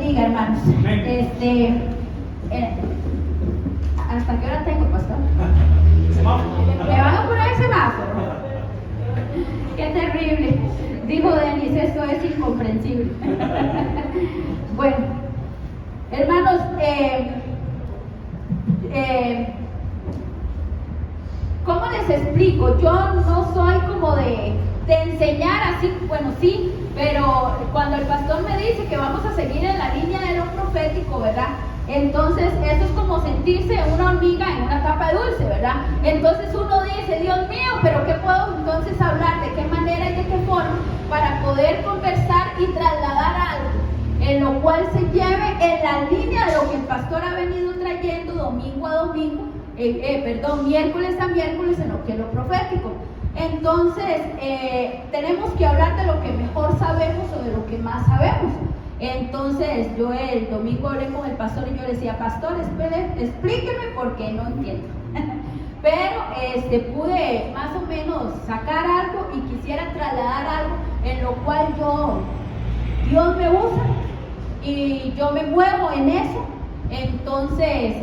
bendiga, hermanos. ¿Hasta qué hora tengo, pastor? ¿Me van a poner el semáforo? ¡Qué terrible! Dijo Denis, esto es incomprensible. Bueno, hermanos, ¿cómo les explico? Yo no soy como de enseñar así, bueno, sí, pero cuando el pastor me dice que vamos a seguir en la línea de lo profético, ¿verdad? Entonces, eso es como sentirse una hormiga en una tapa de dulce, ¿verdad? Entonces uno dice, Dios mío, pero ¿qué puedo entonces hablar? ¿De qué manera y de qué forma? Para poder conversar y trasladar algo en lo cual se lleve en la línea de lo que el pastor ha venido trayendo domingo a domingo, miércoles a miércoles en lo que es lo profético. Entonces, tenemos que hablar de lo que mejor sabemos o de lo que más sabemos. Entonces, yo el domingo hablé con el pastor y yo le decía, pastor, explíqueme porque no entiendo. Pero pude más o menos sacar algo y quisiera trasladar algo en lo cual Dios me usa y yo me muevo en eso. Entonces,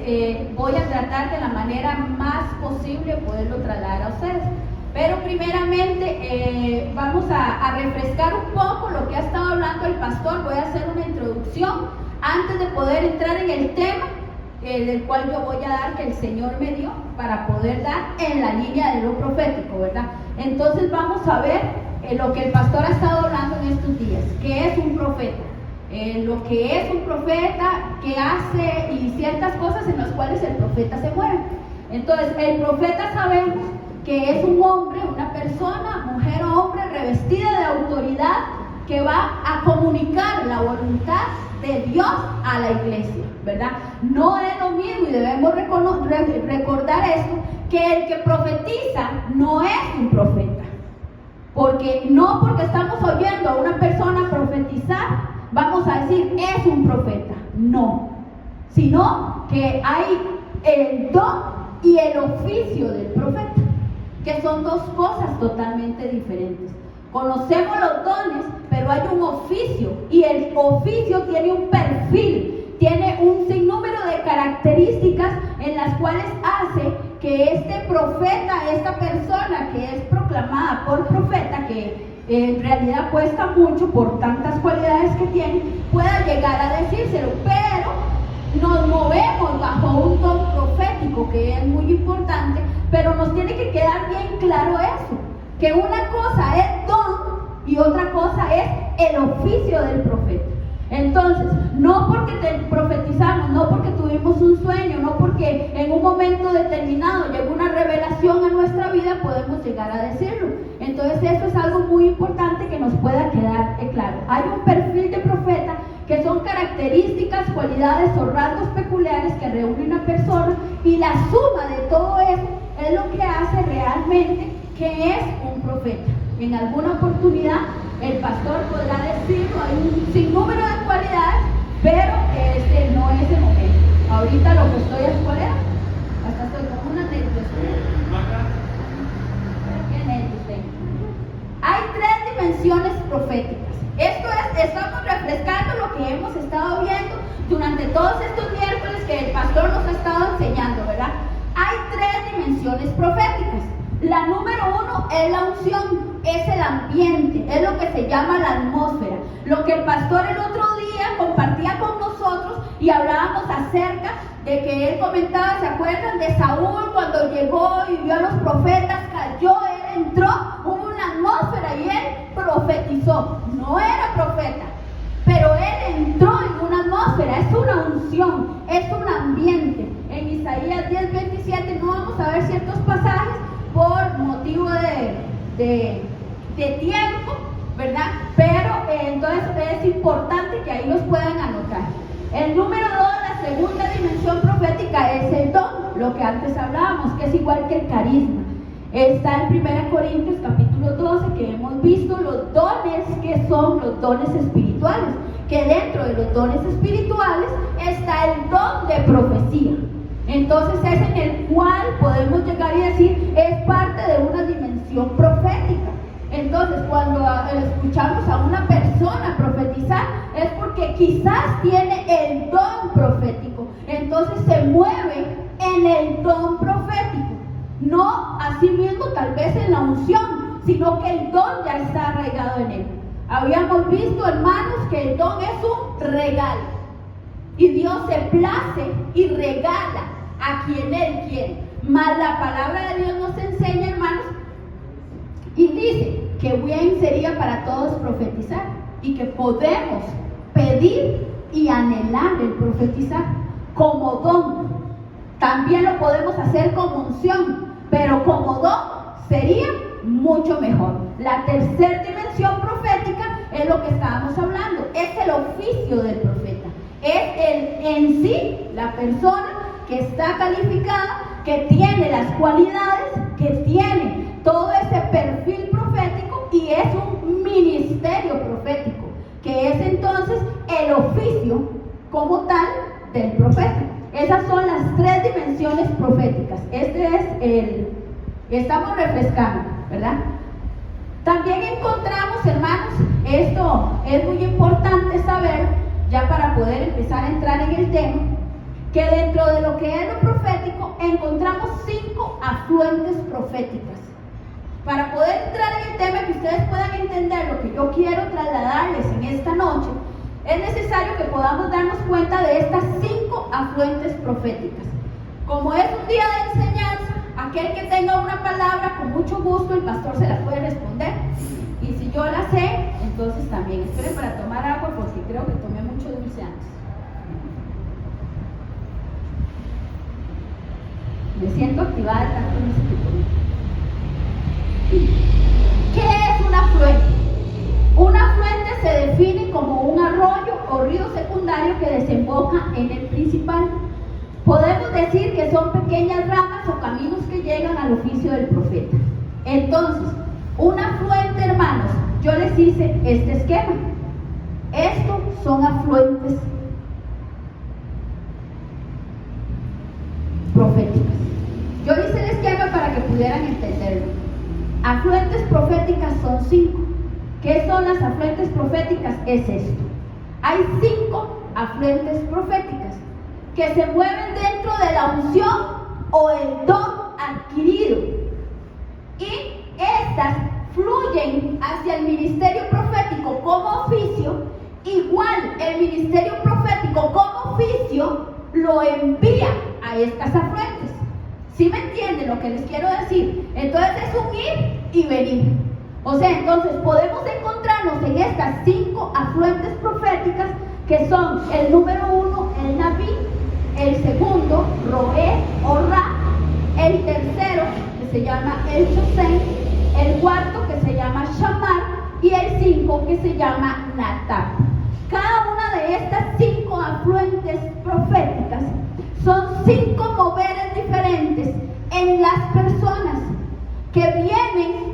voy a tratar de la manera más posible poderlo trasladar a ustedes. Pero primeramente vamos a refrescar un poco lo que ha estado hablando el pastor. Voy a hacer una introducción antes de poder entrar en el tema del cual yo voy a dar, que el Señor me dio para poder dar en la línea de lo profético, ¿verdad? Entonces vamos a ver lo que el pastor ha estado hablando en estos días, que es un profeta, lo que es un profeta, que hace y ciertas cosas en las cuales el profeta se mueve. Entonces, el profeta sabemos que es un hombre, una persona, mujer o hombre revestida de autoridad que va a comunicar la voluntad de Dios a la iglesia, ¿verdad? No es lo mismo y debemos recordar esto, que el que profetiza no es un profeta, porque no porque estamos oyendo a una persona profetizar, vamos a decir es un profeta, no, sino que hay el don y el oficio del profeta, que son dos cosas totalmente diferentes. Conocemos los dones, pero hay un oficio, y el oficio tiene un perfil, tiene un sinnúmero de características en las cuales hace que este profeta, esta persona que es proclamada por profeta, que en realidad cuesta mucho por tantas cualidades que tiene, pueda llegar a decírselo. Pero nos movemos bajo un don profético que es muy importante, pero nos tiene que quedar bien claro eso, que una cosa es don y otra cosa es el oficio del profeta. Entonces, no porque te profetizamos, no porque tuvimos un sueño, no porque en un momento determinado llegó una revelación a nuestra vida, podemos llegar a decirlo. Entonces, eso es algo muy importante que nos pueda quedar claro. Hay un perfil de profeta que son características, cualidades o rasgos peculiares que reúne una persona, y la suma de todo eso es lo que hace realmente que es un profeta. En alguna oportunidad el pastor podrá decirlo, hay un sinnúmero de cualidades, pero este no es el momento. Ahorita lo que estoy es cuál era, hasta estoy con una nervios. ¿Qué nervios tengo? Hay tres dimensiones proféticas. Esto es, estamos refrescando lo que hemos estado viendo durante todos estos miércoles que el pastor nos ha estado enseñando, ¿verdad? Hay tres dimensiones proféticas. La número uno es la unción, es el ambiente, es lo que se llama la atmósfera. Lo que el pastor el otro día compartía con nosotros y hablábamos acerca de que él comentaba, ¿se acuerdan de Saúl cuando llegó y vio a los profetas, cayó, él entró, hubo una atmósfera y él profetizó? No era profeta, pero él entró en una atmósfera, es una unción, es un ambiente. En Isaías 10:27 no vamos a ver ciertos pasajes por motivo de tiempo, ¿verdad? Pero entonces es importante que ahí los puedan anotar. El número 2, la segunda dimensión profética, es el don, lo que antes hablábamos, que es igual que el carisma. Está en 1 Corintios capítulo 12, que hemos visto los dones, que son los dones espirituales, que dentro de los dones espirituales está el don de profecía. Entonces es en el cual podemos llegar y decir, es parte de una dimensión profética. Entonces, cuando escuchamos a una persona profetizar, es porque quizás tiene el don profético. Entonces se mueve en el don profético. No así mismo tal vez en la unción, sino que el don ya está arraigado en él. Habíamos visto, hermanos, que el don es un regalo. Y Dios se place y regala a quien Él quiere. Mas la palabra de Dios nos enseña, hermanos, y dice que bien sería para todos profetizar y que podemos pedir y anhelar el profetizar como don. También lo podemos hacer como unción, pero como don sería mucho mejor. La tercera dimensión profética es lo que estábamos hablando, es el oficio del profeta. Es en sí la persona que está calificada, que tiene las cualidades, que tiene todo ese perfil profético y es un ministerio profético, que es entonces el oficio como tal del profeta. Esas son las tres dimensiones proféticas. Estamos refrescando, ¿verdad? También encontramos, hermanos, esto es muy importante saber, ya para poder empezar a entrar en el tema, que dentro de lo que es lo profético encontramos 5 afluentes proféticas. Para poder entrar en el tema, que ustedes puedan entender lo que yo quiero trasladarles en esta noche, es necesario que podamos darnos cuenta de estas 5 afluentes proféticas. Como es un día de enseñanza, aquel que tenga una palabra, con mucho gusto el pastor se la puede responder. Y si yo la sé, entonces también. Esperen para tomar agua porque creo que tomé mucho dulce antes. Me siento activada de tanto dulce que comí. ¿Qué es un afluente? Un afluente se define como un arroyo o río secundario que desemboca en el principal. Podemos decir que son pequeñas ramas o caminos que llegan al oficio del profeta. Entonces, un afluente, hermanos, yo les hice este esquema. Estos son afluentes proféticas. Yo hice el esquema para que pudieran entenderlo. Afluentes proféticas son 5. ¿Qué son las afluentes proféticas? Es esto. Hay 5 afluentes proféticas que se mueven dentro de la unción o el don adquirido. Y estas fluyen hacia el ministerio profético como oficio. Igual el ministerio profético como oficio lo envía a estas afluentes. ¿Sí me entienden lo que les quiero decir? Entonces es un ir y venir. O sea, entonces podemos encontrarnos en estas 5 afluentes proféticas, que son el número 1, el Naví, el segundo, Roé o Ra, el tercero, que se llama el Chosén, el cuarto, que se llama Shamar, y el 5, que se llama Natab. Cada una de estas 5 afluentes proféticas son 5 moveres diferentes en las personas que vienen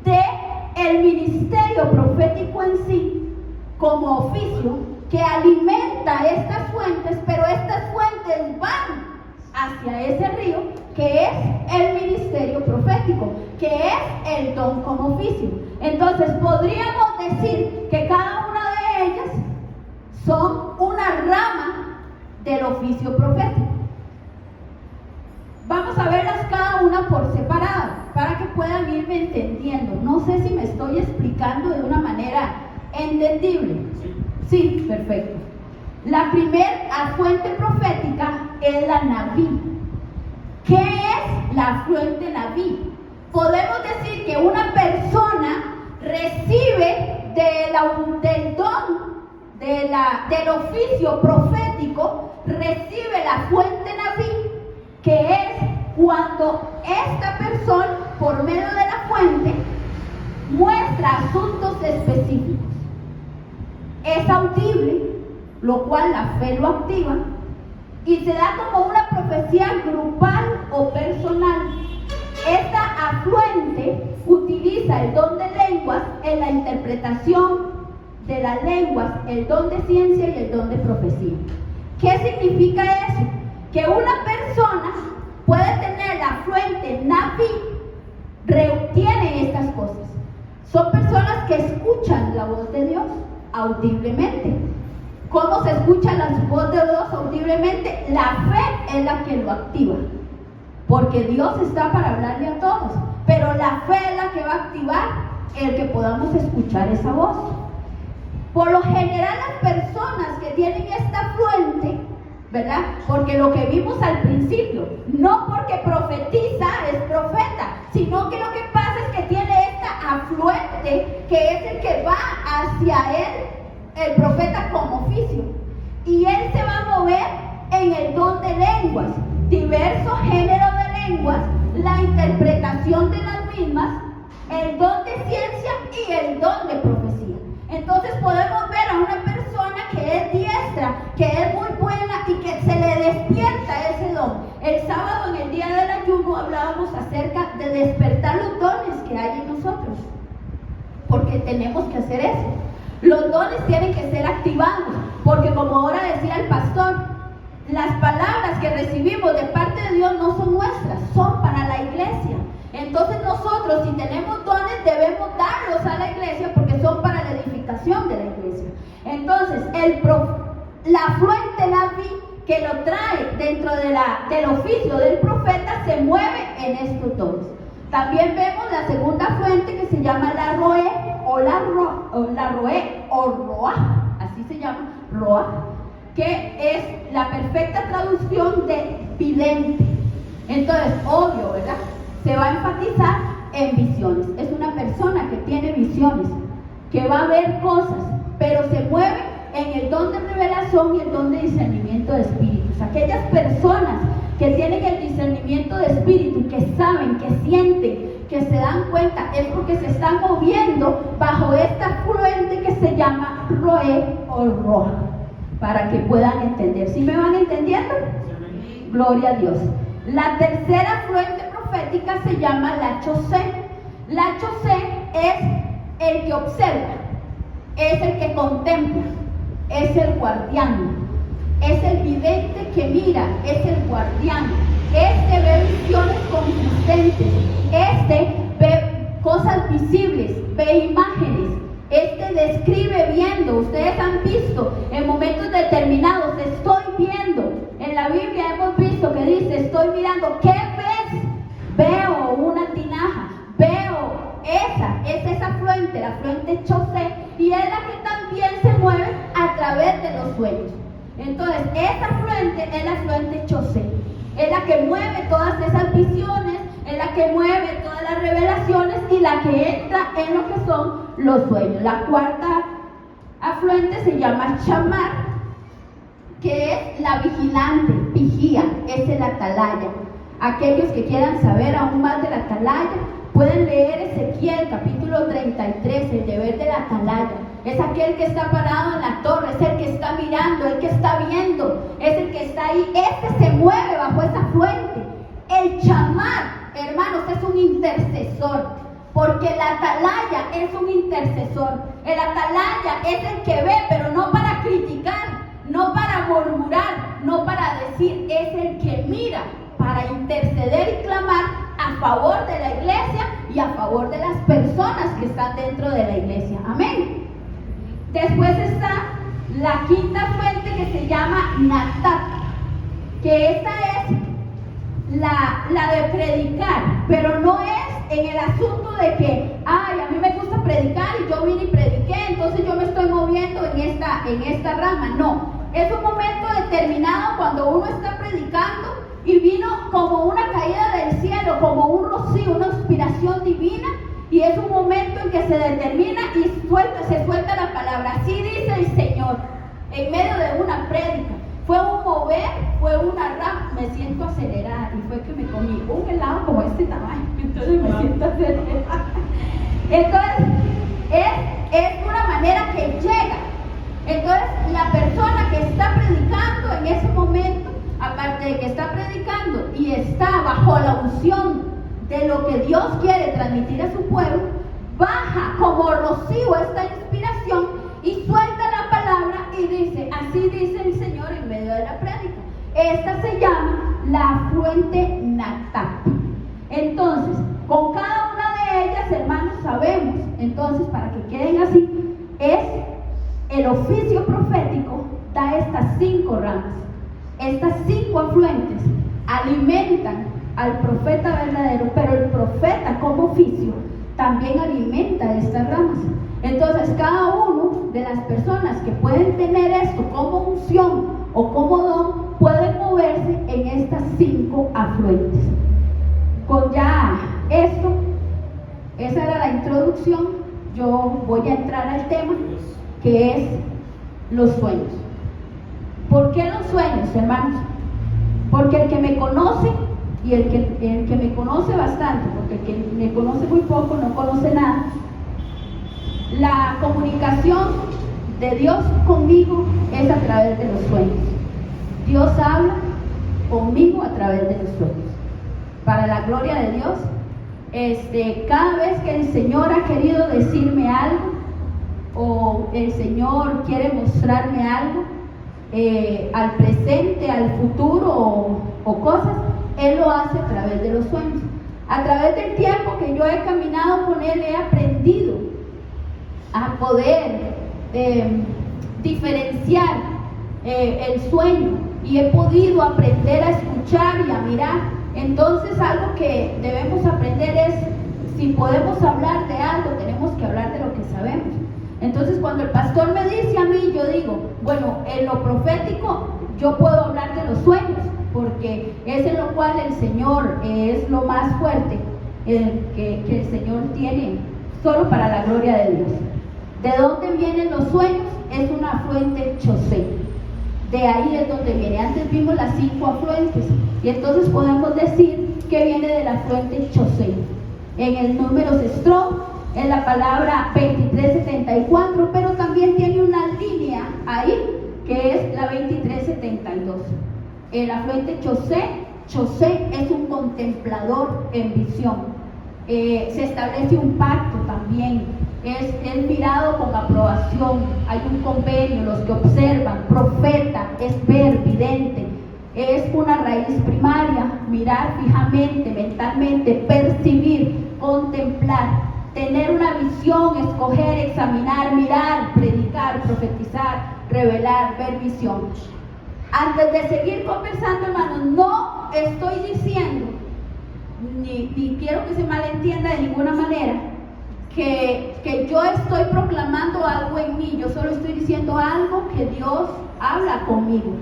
del ministerio profético en sí, como oficio, que alimenta estas fuentes, pero estas fuentes van hacia ese río, que es el ministerio profético, que es el don como oficio. Entonces podríamos decir que cada una de ellas son una rama del oficio profético. Vamos a verlas cada una por separado, para que puedan irme entendiendo. No sé si me estoy explicando de una manera entendible. Sí, perfecto. La primera fuente profética es la Naví. ¿Qué es la fuente Naví? Podemos decir que una persona recibe del don, del oficio profético, recibe la fuente Naví, que es cuando esta persona, por medio de la fuente, muestra asuntos específicos. Es audible, lo cual la fe lo activa, y se da como una profecía grupal o personal. Esta afluente utiliza el don de lenguas en la interpretación de las lenguas, el don de ciencia y el don de profecía. ¿Qué significa eso? Que una persona puede tener la fuente Naví, reobtiene estas cosas. Son personas que escuchan la voz de Dios audiblemente. ¿Cómo se escucha la voz de Dios audiblemente? La fe es la que lo activa, porque Dios está para hablarle a todos, pero la fe es la que va a activar el que podamos escuchar esa voz. Por lo general, las personas que tienen esta afluente, ¿verdad? Porque lo que vimos al principio, no porque profetiza es profeta, sino que lo que pasa es que tiene esta afluente que es el que va hacia él, el profeta como oficio, y él se va a mover en el don de lenguas, diversos géneros de lenguas, la interpretación de las mismas, el don de ciencia y el don de profecía. Entonces podemos ver a una persona que es diestra, que es muy buena y que se le despierta ese don. El sábado, en el día del ayuno, hablábamos acerca de despertar los dones que hay en nosotros, porque tenemos que hacer eso. Los dones tienen que ser activados, porque como ahora decía el pastor, las palabras que recibimos de parte de Dios no son nuestras, son para la iglesia. Entonces nosotros, si tenemos dones, debemos darlos a la iglesia porque son para la edificación de la iglesia. Entonces, la afluente Naví que lo trae dentro del oficio del profeta se mueve en estos dones. También vemos la segunda fuente que se llama la Roé o Roa, así se llama, Roa, que es la perfecta traducción de vidente. Entonces, obvio, ¿verdad? Se va a enfatizar en visiones. Es una persona que tiene visiones, que va a ver cosas, pero se mueve en el don de revelación y el don de discernimiento de espíritus. Aquellas personas que tienen el discernimiento de espíritu, que saben, que sienten, que se dan cuenta, es porque se están moviendo bajo esta fluente que se llama Roé o Roja, para que puedan entender. ¿Sí me van entendiendo? Sí. Gloria a Dios. La tercera fluente profética se llama la Chosé. La Chosé es el que observa, es el que contempla, es el guardián, es el vidente que mira, es el guardián. Este ve visiones consistentes, este ve cosas visibles, ve imágenes, este describe viendo. Ustedes han visto en momentos determinados, estoy viendo. En la Biblia hemos visto que dice, estoy mirando. ¿Qué ves? Veo una tinaja, veo esa afluente, la afluente Chosé, y es la que también se mueve a través de los sueños. Entonces, esa afluente es la afluente Chosé, es la que mueve todas esas visiones, es la que mueve todas las revelaciones y la que entra en lo que son los sueños. La cuarta afluente se llama Chamar, que es la vigilante, vigía, es el atalaya. Aquellos que quieran saber aún más de la atalaya, pueden leer Ezequiel capítulo 33, el deber de la atalaya. Es aquel que está parado en la torre, es el que está mirando, el que está viendo, es el que está ahí. Este se mueve bajo esa fuente. El chamar, hermanos, es un intercesor, porque el atalaya es un intercesor. El atalaya es el que ve, pero no para criticar, no para murmurar, no para decir, es el que mira para interceder y clamar a favor de la iglesia y a favor de las personas que están dentro de la iglesia. Amén. Después está la quinta fuente que se llama Natat, que esta es la de predicar, pero no es en el asunto de que, ay, a mí me gusta predicar y yo vine y prediqué, entonces yo me estoy moviendo en esta rama. No, es un momento determinado cuando uno está predicando y vino como una caída del cielo, como un rocío, una inspiración divina, y es un momento en que se determina y se suelta la palabra. Así dice el Señor, en medio de una prédica. Fue un mover, fue una rama. Me siento acelerada y fue que me comí un helado como este tamaño. Entonces me siento acelerada. Entonces, es una manera que llega. Entonces, la persona que está predicando en ese momento, aparte de que está predicando y está bajo la unción de lo que Dios quiere transmitir a su pueblo, baja como rocío esta inspiración y suelta la palabra y dice, así dice el Señor en medio de la prédica. Esta se llama la fuente Natat. Entonces, con cada una de ellas, hermanos, sabemos vemos, entonces, para que queden así, es el oficio profético, da estas 5 ramas. Estas 5 afluentes alimentan al profeta verdadero, pero el profeta como oficio también alimenta estas ramas. Entonces, cada uno de las personas que pueden tener esto como unción o como don, pueden moverse en estas 5 afluentes. Con ya esto, esa era la introducción, yo voy a entrar al tema, que es los sueños. ¿Por qué los sueños, hermanos? Porque el que me conoce, y el que me conoce bastante, porque el que me conoce muy poco no conoce nada, la comunicación de Dios conmigo es a través de los sueños. Dios habla conmigo a través de los sueños. Para la gloria de Dios, cada vez que el Señor ha querido decirme algo, o el Señor quiere mostrarme algo, al presente, al futuro o cosas, Él lo hace a través de los sueños. A través del tiempo que yo he caminado con Él, he aprendido a poder diferenciar el sueño, y he podido aprender a escuchar y a mirar. Entonces, algo que debemos aprender es, si podemos hablar de algo, tenemos que hablar de lo que sabemos. Entonces, cuando el pastor me dice a mí, yo digo, bueno, en lo profético yo puedo hablar de los sueños, porque es en lo cual el Señor es lo más fuerte que el Señor tiene, solo para la gloria de Dios. ¿De dónde vienen los sueños? Es una afluente Chosé. De ahí es donde viene. Antes vimos las 5 afluentes, y entonces podemos decir que viene de la afluente Chosé. En el número Strong, en la palabra 2374, pero también tiene una línea ahí que es la 2372. El afluente Chosé es un contemplador en visión. Se establece un pacto también, es mirado con aprobación, hay un convenio, los que observan. Profeta es ver, vidente, es una raíz primaria, mirar fijamente, mentalmente, percibir, contemplar, tener una visión, escoger, examinar, mirar, predicar, profetizar, revelar, ver visión. Antes de seguir conversando, hermanos, no estoy diciendo, ni quiero que se malentienda de ninguna manera, que yo estoy proclamando algo en mí. Yo solo estoy diciendo algo que Dios habla conmigo.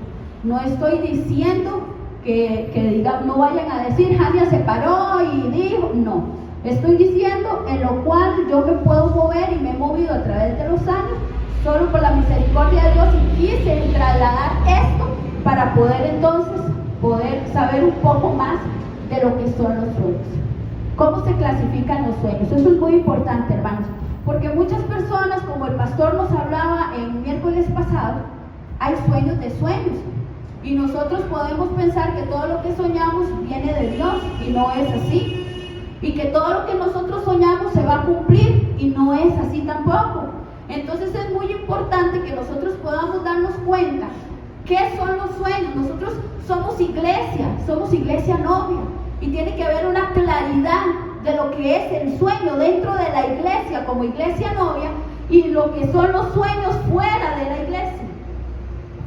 No estoy diciendo que digan, no vayan a decir, Jania se paró y dijo, no. Estoy diciendo en lo cual yo me puedo mover, y me he movido a través de los años, solo por la misericordia de Dios, y quise trasladar esto para poder entonces saber un poco más de lo que son los sueños. ¿Cómo se clasifican los sueños? Eso es muy importante, hermanos, porque muchas personas, como el pastor nos hablaba el miércoles pasado, hay sueños de sueños, y nosotros podemos pensar que todo lo que soñamos viene de Dios, y no es así, y que todo lo que nosotros soñamos se va a cumplir, y no es así tampoco. Entonces es muy importante que nosotros podamos darnos cuenta qué son los sueños. Nosotros somos iglesia novia, y tiene que haber una claridad de lo que es el sueño dentro de la iglesia como iglesia novia, y lo que son los sueños fuera de la iglesia,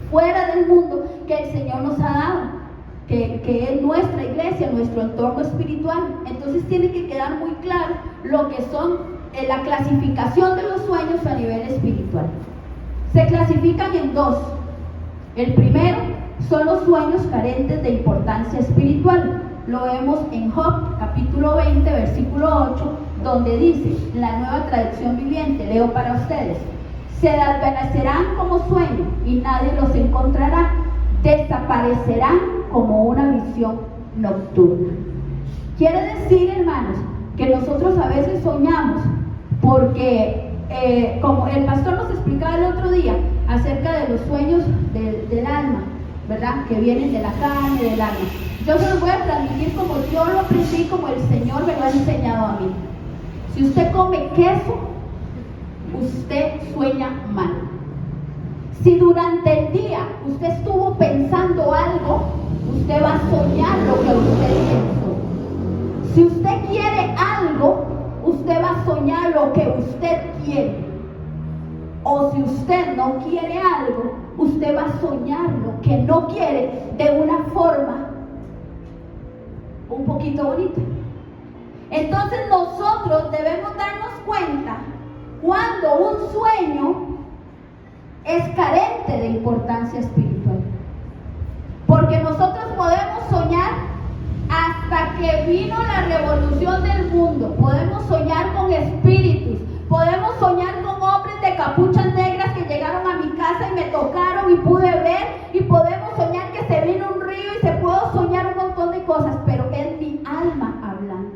fuera del mundo que el Señor nos ha dado, que es nuestra iglesia, nuestro entorno espiritual. Entonces tiene que quedar muy claro lo que son la clasificación de los sueños a nivel espiritual. Se clasifican en 2. El primero son los sueños carentes de importancia espiritual. Lo vemos en Job, capítulo 20, versículo 8, donde dice, la Nueva Traducción Viviente, leo para ustedes: se desvanecerán como sueño y nadie los encontrará, desaparecerán como una visión nocturna. Quiere decir, hermanos, que nosotros a veces soñamos porque, como el pastor nos explicaba el otro día, acerca de los sueños del alma, ¿verdad? Que vienen de la carne, del alma. Yo se los voy a transmitir como yo lo aprendí, como el Señor me lo ha enseñado a mí. Si usted come queso, usted sueña mal. Si durante el día usted estuvo pensando algo, usted va a soñar lo que usted pensó. Si usted quiere algo, usted va a soñar lo que usted quiere. O si usted no quiere algo, usted va a soñar lo que no quiere de una forma un poquito bonita. Entonces nosotros debemos darnos cuenta cuando un sueño es carente de importancia espiritual. Porque nosotros podemos soñar hasta que vino la revolución del mundo. Podemos soñar con espíritus. Podemos soñar con hombres de capuchas negras que llegaron a mi casa y me tocaron y pude ver. Y podemos soñar que se vino un río y se puedo soñar un montón de cosas. Pero es mi alma hablando.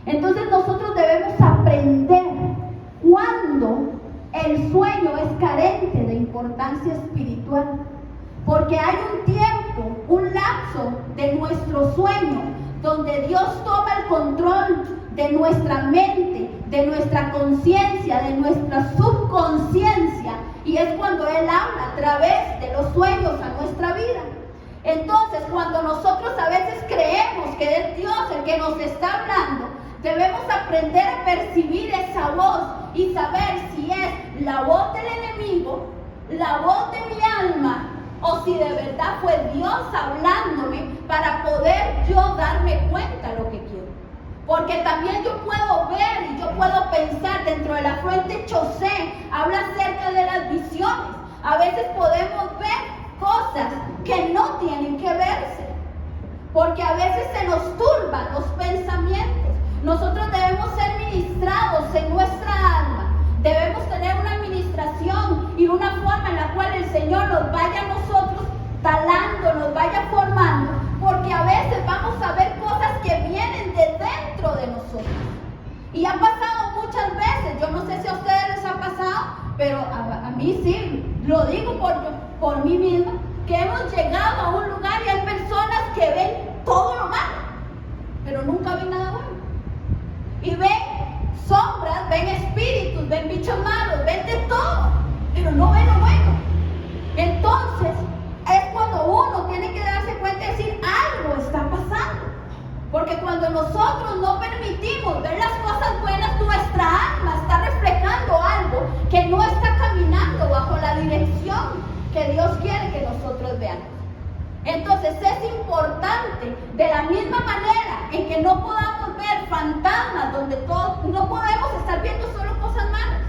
Entonces nosotros debemos aprender cuando el sueño es carente de importancia espiritual. Porque hay un tiempo, un lapso de nuestro sueño donde Dios toma el control de nuestra mente, de nuestra conciencia, de nuestra subconsciencia, y es cuando Él habla a través de los sueños a nuestra vida. Entonces, cuando nosotros a veces creemos que es Dios el que nos está hablando, debemos aprender a percibir esa voz y saber si es la voz del enemigo, la voz de mi alma, o si de verdad fue Dios hablándome para poder yo darme cuenta de lo que quiero. Porque también yo puedo ver y yo puedo pensar dentro de la fuente Chosé, habla acerca de las visiones. A veces podemos ver cosas que no tienen que verse, porque a veces se nos turban los pensamientos. Nosotros debemos ser ministrados en nuestra alma. Debemos tener una administración y una forma en la cual el Señor nos vaya a nosotros talando, nos vaya formando, porque a veces vamos a ver cosas que vienen de dentro de nosotros. Y ha pasado muchas veces, yo no sé si a ustedes les ha pasado, pero a mí sí, lo digo por mí misma, que hemos llegado a un lugar y hay personas que ven todo lo malo, pero nunca ven nada bueno. Y ven sombras, ven espíritus, ven bichos malos, ven de todo, pero no ven lo bueno. Entonces, es cuando uno tiene que darse cuenta y decir, algo está pasando. Porque cuando nosotros no permitimos ver las cosas buenas, nuestra alma está reflejando algo que no está caminando bajo la dirección que Dios quiere que nosotros veamos. Entonces es importante, de la misma manera en que no podamos ver fantasmas donde todos, no podemos estar viendo solo cosas malas.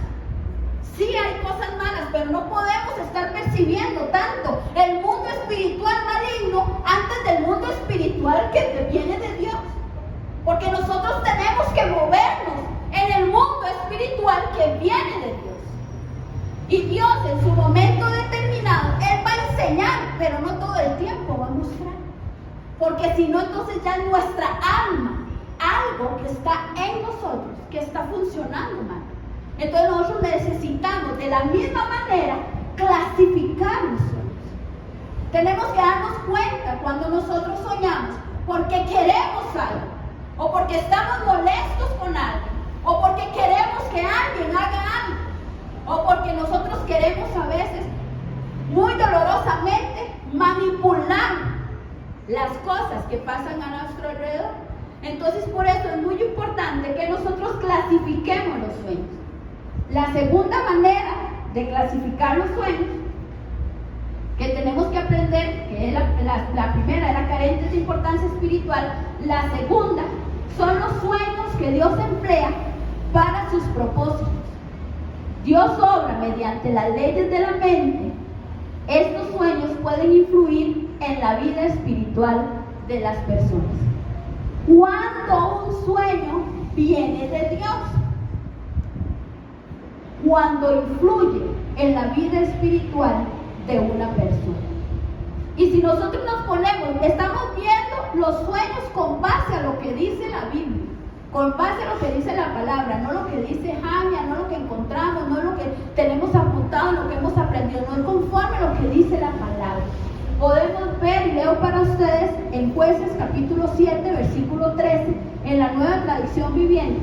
Sí hay cosas malas, pero no podemos estar percibiendo tanto el mundo espiritual maligno antes del mundo espiritual que viene de Dios. Porque nosotros tenemos que movernos en el mundo espiritual que viene de Dios. Y Dios en su momento determinado, Él va a enseñar, pero no todo el tiempo va a mostrar. Porque si no, entonces ya es nuestra alma, algo que está en nosotros, que está funcionando mal. Entonces nosotros necesitamos de la misma manera clasificar los sueños. Tenemos que darnos cuenta cuando nosotros soñamos porque queremos algo, o porque estamos molestos con alguien, o porque queremos que alguien haga algo, o porque nosotros queremos a veces muy dolorosamente manipular las cosas que pasan a nuestro alrededor. Entonces por eso es muy importante que nosotros clasifiquemos los sueños. La segunda manera de clasificar los sueños que tenemos que aprender, que es la primera era carente de importancia espiritual, la segunda son los sueños que Dios emplea para sus propósitos. Dios obra mediante las leyes de la mente. Estos sueños pueden influir en la vida espiritual de las personas. Cuando un sueño viene de Dios, cuando influye en la vida espiritual de una persona. Y si nosotros nos ponemos, estamos viendo los sueños con base a lo que dice la Biblia, con base a lo que dice la palabra, no lo que dice Jamia, no lo que encontramos, no lo que tenemos apuntado, lo que hemos aprendido, no es conforme a lo que dice la palabra. Podemos ver, y leo para ustedes en Jueces capítulo 7, versículo 13, en la Nueva Traducción Viviente.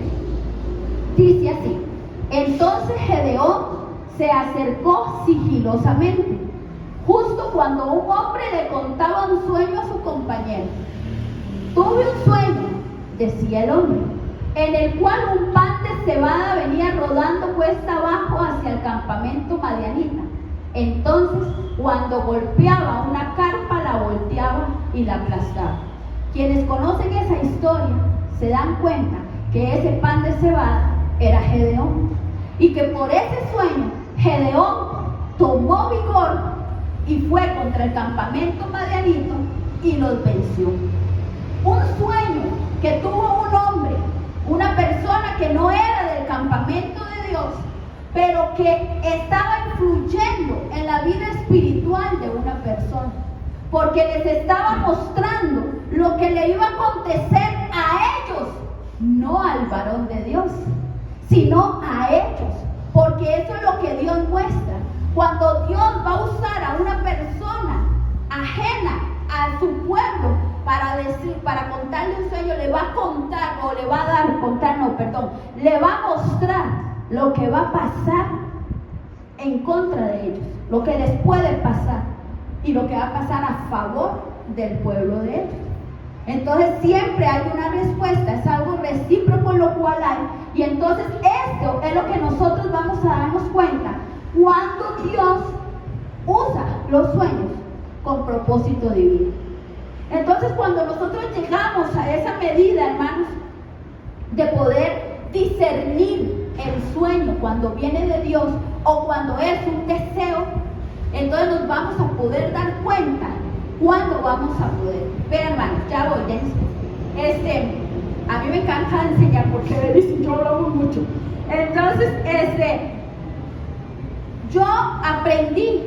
Dice así: entonces Gedeón se acercó sigilosamente, justo cuando un hombre le contaba un sueño a su compañero. Tuve un sueño, decía el hombre, en el cual un pan de cebada venía rodando cuesta abajo hacia el campamento madianita. Entonces, cuando golpeaba una carpa, la volteaba y la aplastaba. Quienes conocen esa historia se dan cuenta que ese pan de cebada era Gedeón, y que por ese sueño Gedeón tomó vigor y fue contra el campamento madianito y los venció. Un sueño que tuvo un hombre, una persona que no era del campamento de Dios, pero que estaba influyendo en la vida espiritual de una persona, porque les estaba mostrando lo que le iba a acontecer a ellos, no al varón de Dios, sino a ellos, porque eso es lo que Dios muestra. Cuando Dios va a usar a una persona ajena a su pueblo para contarle un sueño, le va a contar, o le va a dar, le va a mostrar lo que va a pasar en contra de ellos, lo que les puede pasar y lo que va a pasar a favor del pueblo de ellos. Entonces siempre hay una respuesta, es algo recíproco lo cual hay, y entonces esto es lo que nosotros vamos a darnos cuenta cuando Dios usa los sueños con propósito divino. Entonces cuando nosotros llegamos a esa medida, hermanos, de poder discernir el sueño cuando viene de Dios o cuando es un deseo, entonces nos vamos a poder dar cuenta cuándo vamos a poder. Pero hermanos, ya voy, a mí me encanta enseñar porque Denise y yo hablamos mucho. Entonces, yo aprendí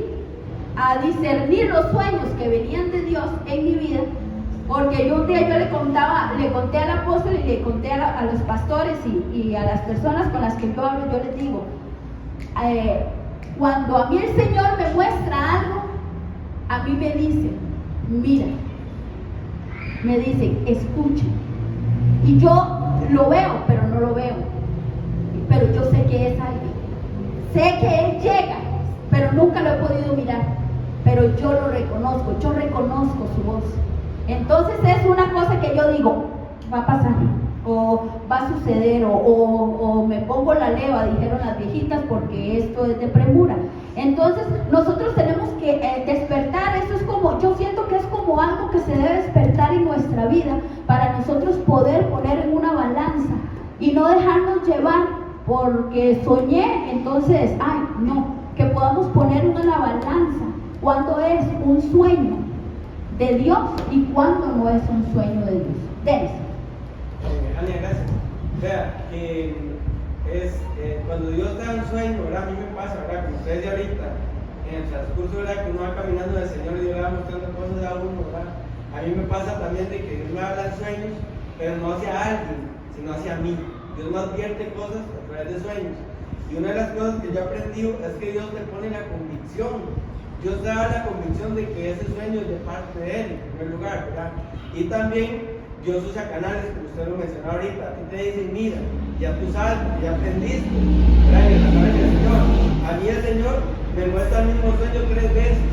a discernir los sueños que venían de Dios en mi vida, porque yo un día le conté al apóstol y le conté a los pastores y a las personas con las que yo hablo, yo les digo, cuando a mí el Señor me muestra algo, a mí me dice, mira, me dice, escucha, y yo lo veo, pero no lo veo, pero yo sé que es alguien, sé que Él llega, pero nunca lo he podido mirar, pero yo lo reconozco, yo reconozco su voz. Entonces es una cosa que yo digo, va a pasar, o va a suceder, o me pongo la leva, dijeron las viejitas, porque esto es de premura. Entonces nosotros tenemos que despertar. Esto es como, yo siento que es como algo que se debe despertar en nuestra vida para nosotros poder poner en una balanza y no dejarnos llevar porque soñé, entonces, ay, no, que podamos poner en una balanza cuando es un sueño de Dios y cuando no es un sueño de Dios. Dennis. Ania, gracias. Vea, que es cuando Dios da un sueño, ¿verdad? A mí me pasa, ¿verdad? Como ustedes de ahorita, en el transcurso, ¿verdad? Que uno va caminando del Señor y Dios le va mostrando cosas a uno, ¿verdad? A mí me pasa también de que Dios me habla en sueños, pero no hacia alguien, sino hacia mí. Dios me advierte cosas a través de sueños. Y una de las cosas que yo he aprendido es que Dios te pone la convicción. Dios te da la convicción de que ese sueño es de parte de Él, en primer lugar, ¿verdad? Y también Dios usa canales, como usted lo mencionó ahorita. A ti te dicen, mira, ya tú sabes, ya aprendiste, ¿verdad? Y el Señor. A mí el Señor me muestra el mismo sueño 3 veces.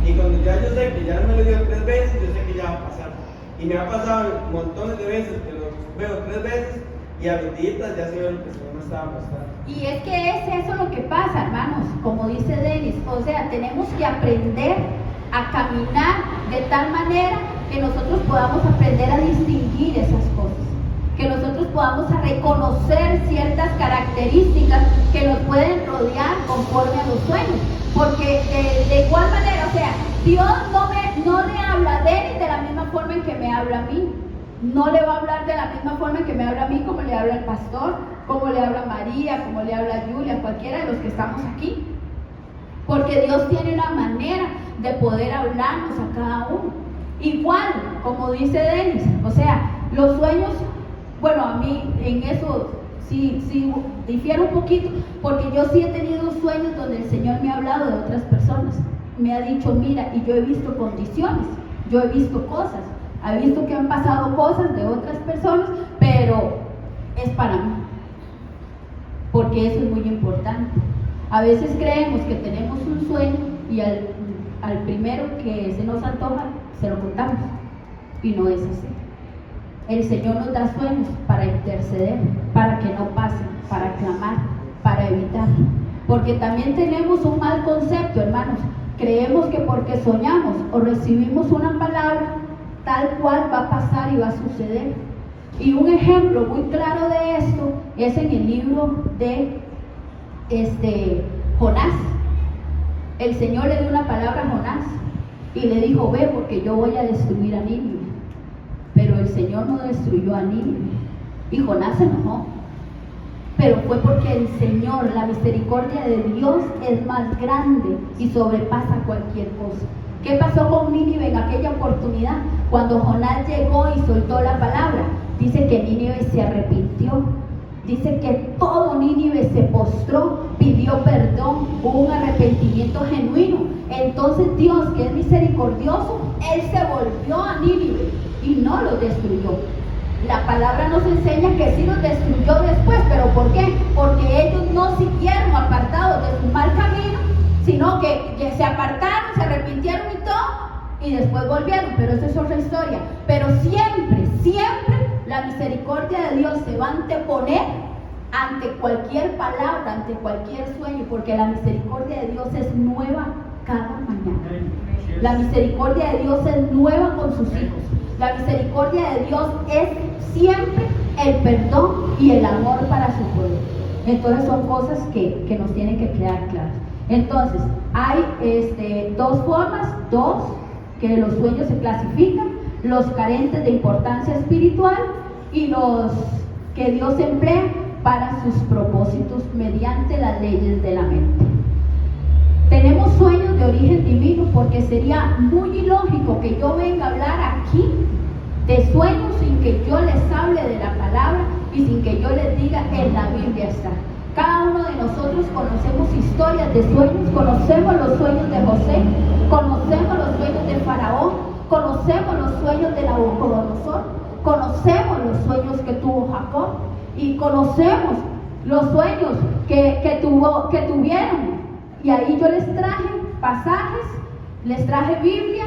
Y cuando ya yo sé que ya no me lo dio 3 veces, yo sé que ya va a pasar. Y me ha pasado montones de veces que lo veo 3 veces y a los días ya se ve lo que el Señor me estaba mostrando. Y es que es eso lo que pasa, hermanos, como dice Dennis, o sea, tenemos que aprender a caminar de tal manera que nosotros podamos aprender a distinguir esas cosas, que nosotros podamos a reconocer ciertas características que nos pueden rodear conforme a los sueños, porque de igual manera, o sea, Dios no le habla a Dennis de la misma forma en que me habla a mí. No le va a hablar de la misma forma que me habla a mí, como le habla al pastor, como le habla a María, como le habla a Julia, cualquiera de los que estamos aquí. Porque Dios tiene una manera de poder hablarnos a cada uno. Igual, como dice Dennis, o sea, los sueños, bueno, a mí en eso sí difiere un poquito, porque yo sí he tenido sueños donde el Señor me ha hablado de otras personas. Me ha dicho, mira, y yo he visto condiciones, yo he visto cosas. He visto que han pasado cosas de otras personas, pero es para mí, porque eso es muy importante. A veces creemos que tenemos un sueño y al primero que se nos antoja, se lo contamos, y no es así. El Señor nos da sueños para interceder, para que no pasen, para clamar, para evitar. Porque también tenemos un mal concepto, hermanos. Creemos que porque soñamos o recibimos una palabra, tal cual va a pasar y va a suceder. Y un ejemplo muy claro de esto es en el libro de Jonás. El Señor le dio una palabra a Jonás y le dijo: ve, porque yo voy a destruir a Nínive. Pero el Señor no destruyó a Nínive y Jonás se enojó. Pero fue porque el Señor, la misericordia de Dios es más grande y sobrepasa cualquier cosa. ¿Qué pasó con Nínive en aquella oportunidad? Cuando Jonás llegó y soltó la palabra, dice que Nínive se arrepintió. Dice que todo Nínive se postró, pidió perdón, hubo un arrepentimiento genuino. Entonces Dios, que es misericordioso, Él se volvió a Nínive y no los destruyó. La palabra nos enseña que sí los destruyó después, pero ¿por qué? Porque ellos no siguieron apartados de su mal camino, sino que se apartaron, se arrepintieron y todo, y después volvieron, pero esa es otra historia. Pero siempre, siempre la misericordia de Dios se va a anteponer ante cualquier palabra, ante cualquier sueño, porque la misericordia de Dios es nueva cada mañana. La misericordia de Dios es nueva con sus hijos. La misericordia de Dios es siempre el perdón y el amor para su pueblo. Entonces son cosas que nos tienen que quedar claras. Entonces hay dos formas, que los sueños se clasifican: los carentes de importancia espiritual y los que Dios emplea para sus propósitos mediante las leyes de la mente. Tenemos sueños de origen divino, porque sería muy ilógico que yo venga a hablar aquí de sueños sin que yo les hable de la palabra y sin que yo les diga en la Biblia está. Cada uno de nosotros conocemos historias de sueños, conocemos los sueños de José, conocemos los sueños de Faraón, conocemos los sueños de Nabucodonosor, conocemos los sueños que tuvo Jacob y conocemos los sueños que tuvieron. Y ahí yo les traje pasajes, les traje Biblia,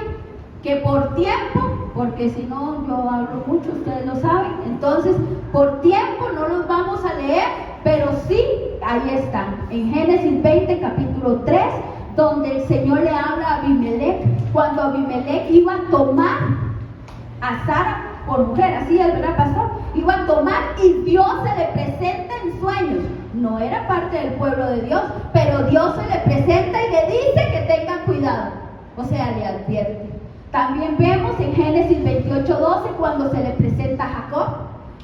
que por tiempo, porque si no yo hablo mucho, ustedes lo saben, entonces por tiempo no los vamos a leer, pero sí, ahí están, en Génesis 20, capítulo 3, donde el Señor le habla a Abimelech, cuando Abimelech iba a tomar a Sara por mujer, así es, ¿verdad, pastor? Iba a tomar y Dios se le presenta en sueños. No era parte del pueblo de Dios, pero Dios se le presenta y le dice que tengan cuidado. O sea, le advierte. También vemos en Génesis 28:12 cuando se le presenta a Jacob.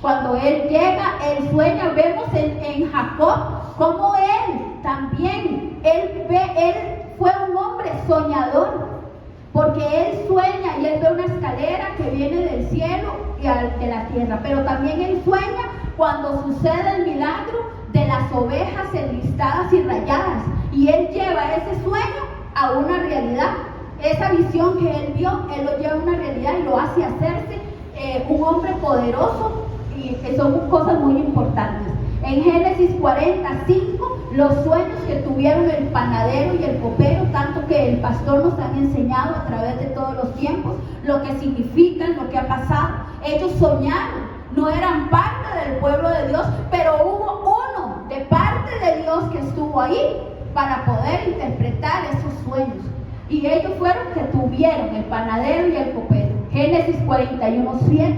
Cuando él llega, él sueña. Vemos en Jacob como él también, él fue un hombre soñador. Porque él sueña y él ve una escalera que viene del cielo y de la tierra. Pero también él sueña cuando sucede el milagro de las ovejas enlistadas y rayadas. Y él lleva ese sueño a una realidad. Esa visión que él vio, él lo lleva a una realidad y lo hace hacerse un hombre poderoso. Y que son cosas muy importantes. En Génesis 45, los sueños que tuvieron el panadero y el copero, tanto que el pastor nos han enseñado a través de todos los tiempos, lo que significan, lo que ha pasado. Ellos soñaron, no eran parte del pueblo de Dios, pero hubo uno de parte de Dios que estuvo ahí para poder interpretar esos sueños. Y ellos fueron que tuvieron el panadero y el copero. Génesis 41:7,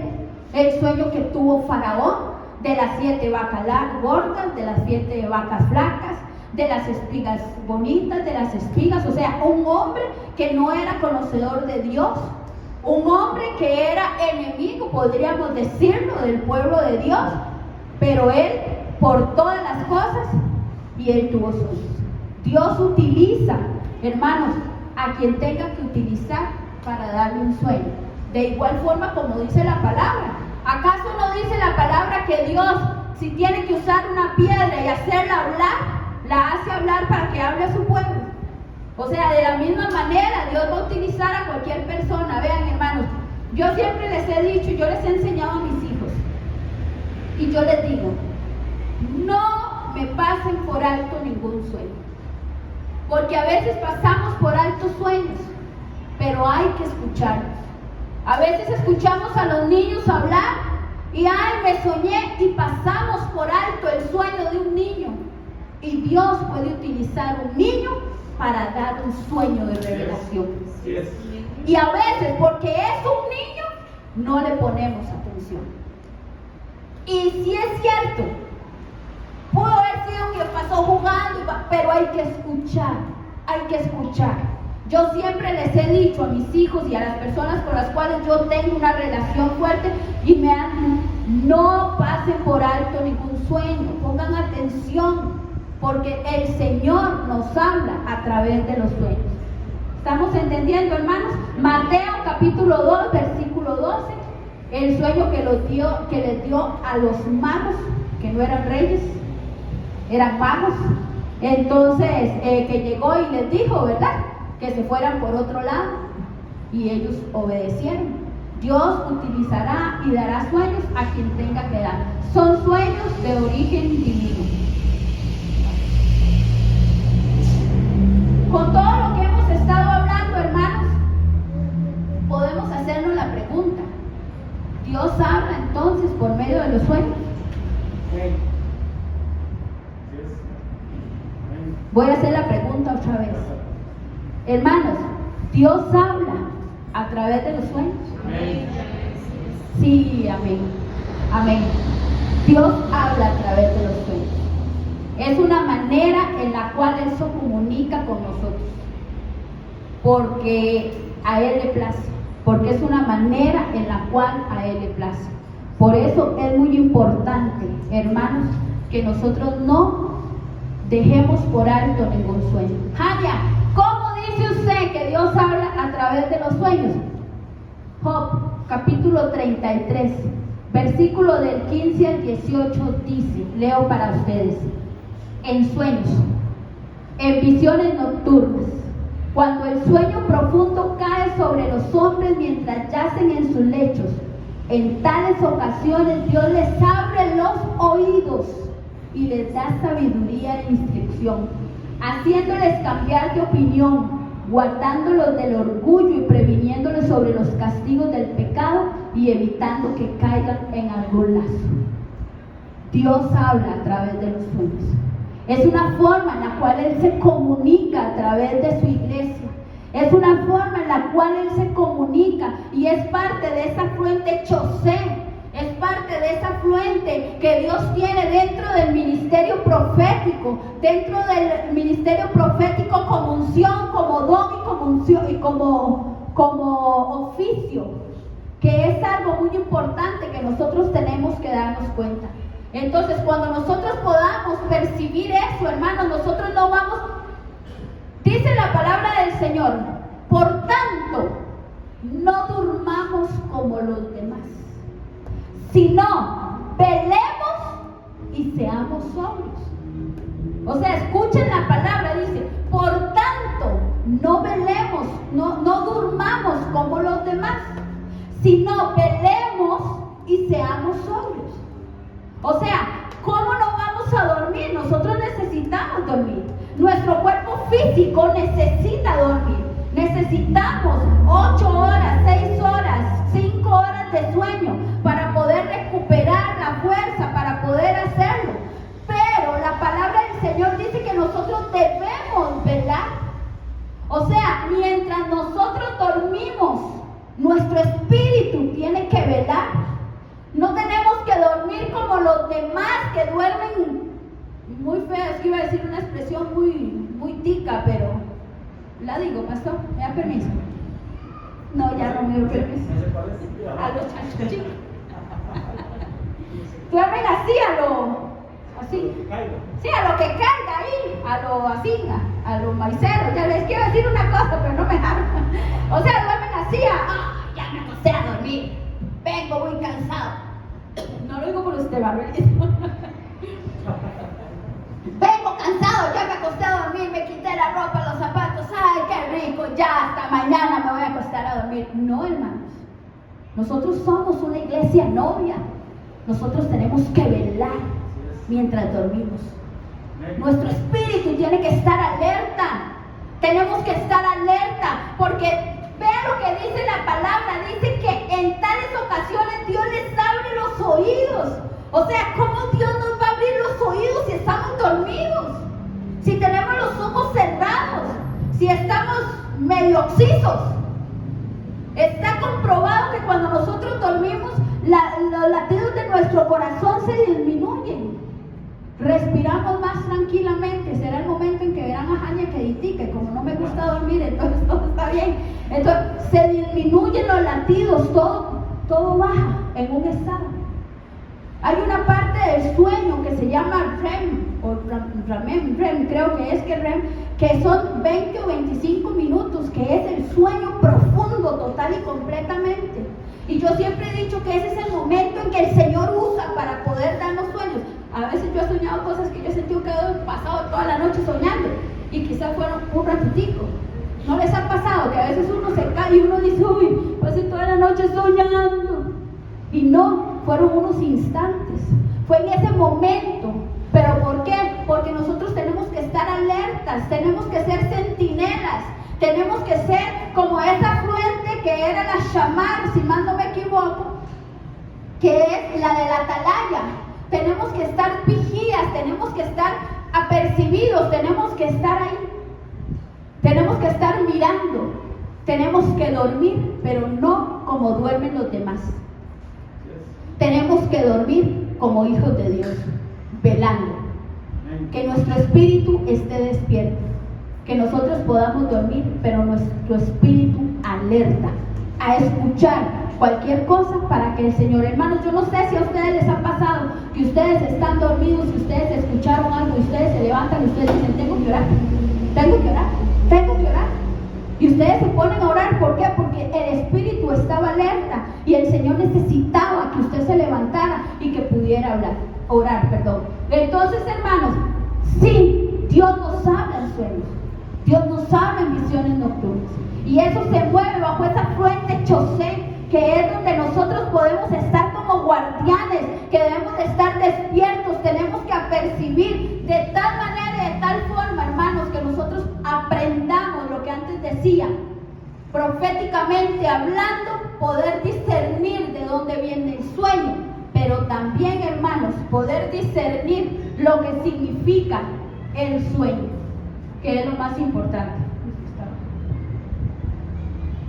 el sueño que tuvo Faraón, de las 7 vacas gordas, de las 7 vacas flacas, de las espigas bonitas, de las espigas. O sea, un hombre que no era conocedor de Dios, un hombre que era enemigo, podríamos decirlo, del pueblo de Dios, pero él, por todas las cosas, y él tuvo sueños. Dios utiliza, hermanos, a quien tenga que utilizar para darle un sueño. De igual forma como dice la palabra. ¿Acaso no dice la palabra que Dios, si tiene que usar una piedra y hacerla hablar, la hace hablar para que hable a su pueblo? O sea, de la misma manera, Dios va a utilizar a cualquier persona. Vean, hermanos, yo siempre les he dicho, yo les he enseñado a mis hijos, y yo les digo, no me pasen por alto ningún sueño, porque a veces pasamos por alto sueños, pero hay que escucharlos. A veces escuchamos a los niños hablar Y me soñé y pasamos por alto el sueño de un niño. Y Dios puede utilizar un niño para dar un sueño de revelación. Y a veces, porque es un niño, no le ponemos atención. Y si es cierto, pudo haber sido que pasó jugando, pero hay que escuchar, hay que escuchar. Yo siempre les he dicho a mis hijos y a las personas con las cuales yo tengo una relación fuerte y me han dicho, no pasen por alto ningún sueño, pongan atención, porque el Señor nos habla a través de los sueños. ¿Estamos entendiendo, hermanos? Mateo capítulo 2, versículo 12, el sueño que les dio a los magos, que no eran reyes, eran magos. Entonces, que llegó y les dijo, ¿verdad?, que se fueran por otro lado, y ellos obedecieron. Dios utilizará y dará sueños a quien tenga que dar. Son sueños de origen divino. Con todo lo que hemos estado hablando, hermanos, podemos hacernos la pregunta: ¿Dios habla entonces por medio de los sueños? Voy a hacer la pregunta otra vez. Hermanos, ¿Dios habla a través de los sueños? Amén. Sí, amén. Amén. Dios habla a través de los sueños. Es una manera en la cual Él se comunica con nosotros, porque a Él le place, porque es una manera en la cual a Él le place. Por eso es muy importante, hermanos, que nosotros no dejemos por alto ningún sueño. Jania, ¿cómo dice usted que Dios habla a través de los sueños? Job, capítulo 33, versículo del 15 al 18 dice, leo para ustedes: en sueños, en visiones nocturnas, cuando el sueño profundo cae sobre los hombres mientras yacen en sus lechos, en tales ocasiones Dios les abre los oídos y les da sabiduría e instrucción, haciéndoles cambiar de opinión, guardándolos del orgullo y previniéndoles sobre los castigos del pecado y evitando que caigan en algún lazo. Dios habla a través de los sueños. Es una forma en la cual Él se comunica a través de su iglesia. Es una forma en la cual Él se comunica y es parte de esa fuente Chosé. Es parte de esa fuente que Dios tiene dentro del ministerio profético, dentro del ministerio profético como unción, como don y como unción y como oficio, que es algo muy importante que nosotros tenemos que darnos cuenta. Entonces, cuando nosotros podamos percibir eso, hermanos, nosotros no vamos. Dice la palabra del Señor: por tanto, no durmamos como los demás, sino velemos y seamos sobrios. O sea, escuchen la palabra, dice: por tanto, no velemos, no durmamos como los demás, sino velemos y seamos sobrios. O sea, ¿cómo no vamos a dormir? Nosotros necesitamos dormir. Nuestro cuerpo físico necesita dormir. Necesitamos 8 horas, 6 horas, 5 horas de sueño para poder recuperar la fuerza, para poder hacerlo. Pero la palabra del Señor dice que nosotros debemos velar. O sea, mientras nosotros dormimos, nuestro espíritu tiene que velar. No tenemos que dormir como los demás que duermen muy feo. Es que iba a decir una expresión muy tica, pero la digo, pastor, ¿me da permiso? No, ya no me dio permiso. A los chanchuchitos. Duermen así, así. Sí, a lo que caiga ahí, a lo maicero. Ya les quiero decir una cosa, pero no me dejaron. O sea, duermen así, ya me acosté a dormir. Vengo muy cansado. No lo digo por usted, Barbelito. Vengo cansado, ya me acosté a dormir, me quité la ropa, los zapatos. Ay, qué rico, ya hasta mañana me voy a acostar a dormir. No, hermanos. Nosotros somos una iglesia novia. Nosotros tenemos que velar mientras dormimos. Nuestro espíritu tiene que estar alerta. Tenemos que estar alerta porque vean lo que dice la palabra. Dice que en tales ocasiones Dios les abre los oídos O sea, ¿cómo Dios nos va a abrir los oídos si estamos dormidos? Si tenemos los ojos cerrados, si estamos medio oxisos. Está comprobado que cuando nosotros dormimos, los latidos de nuestro corazón se disminuyen. Respiramos más tranquilamente. Será el momento en que verán a Jania que ditique. Como no me gusta dormir, entonces todo está bien. Entonces se disminuyen los latidos, todo baja en un estado. Hay una parte del sueño que se llama REM, o REM, creo que es que REM, que son 20 o 25 minutos, que es el sueño profundo, total y completamente. Y yo siempre he dicho que ese es el momento en que el Señor usa para poder darnos sueños. A veces yo he soñado cosas que yo he sentido que he pasado toda la noche soñando, y quizás fueron un ratitico. ¿No les ha pasado que a veces uno se cae y uno dice, uy, pasé toda la noche soñando? Y no, fueron unos instantes, fue en ese momento. ¿Pero por qué? Porque nosotros tenemos que estar alertas, tenemos que ser centinelas, tenemos que ser como esa fuente que era la Shamar, si mal no me equivoco, que es la de la atalaya. Tenemos que estar vigías, tenemos que estar apercibidos, tenemos que estar ahí, tenemos que estar mirando, tenemos que dormir, pero no como duermen los demás. Tenemos que dormir como hijos de Dios, velando, que nuestro espíritu esté despierto, que nosotros podamos dormir, pero nuestro espíritu alerta a escuchar cualquier cosa para que el Señor, hermanos, yo no sé si a ustedes les ha pasado que ustedes están dormidos y ustedes escucharon algo y ustedes se levantan y ustedes dicen, tengo que orar, tengo que orar, tengo que orar. Y ustedes se ponen a orar, ¿por qué? Porque el espíritu estaba alerta y el Señor necesitaba que usted se levantara y que pudiera orar. Entonces, hermanos, sí, Dios nos habla en sueños, Dios nos habla en visiones nocturnas, y eso se mueve bajo esa fuente Chosé, que es donde nosotros podemos estar como guardianes, que debemos estar despiertos, tenemos que apercibir de tal manera y de tal forma, hermanos, que nosotros aprendamos lo que antes decía, proféticamente hablando, poder discernir de dónde viene el sueño, pero también, hermanos, poder discernir lo que significa el sueño, que es lo más importante.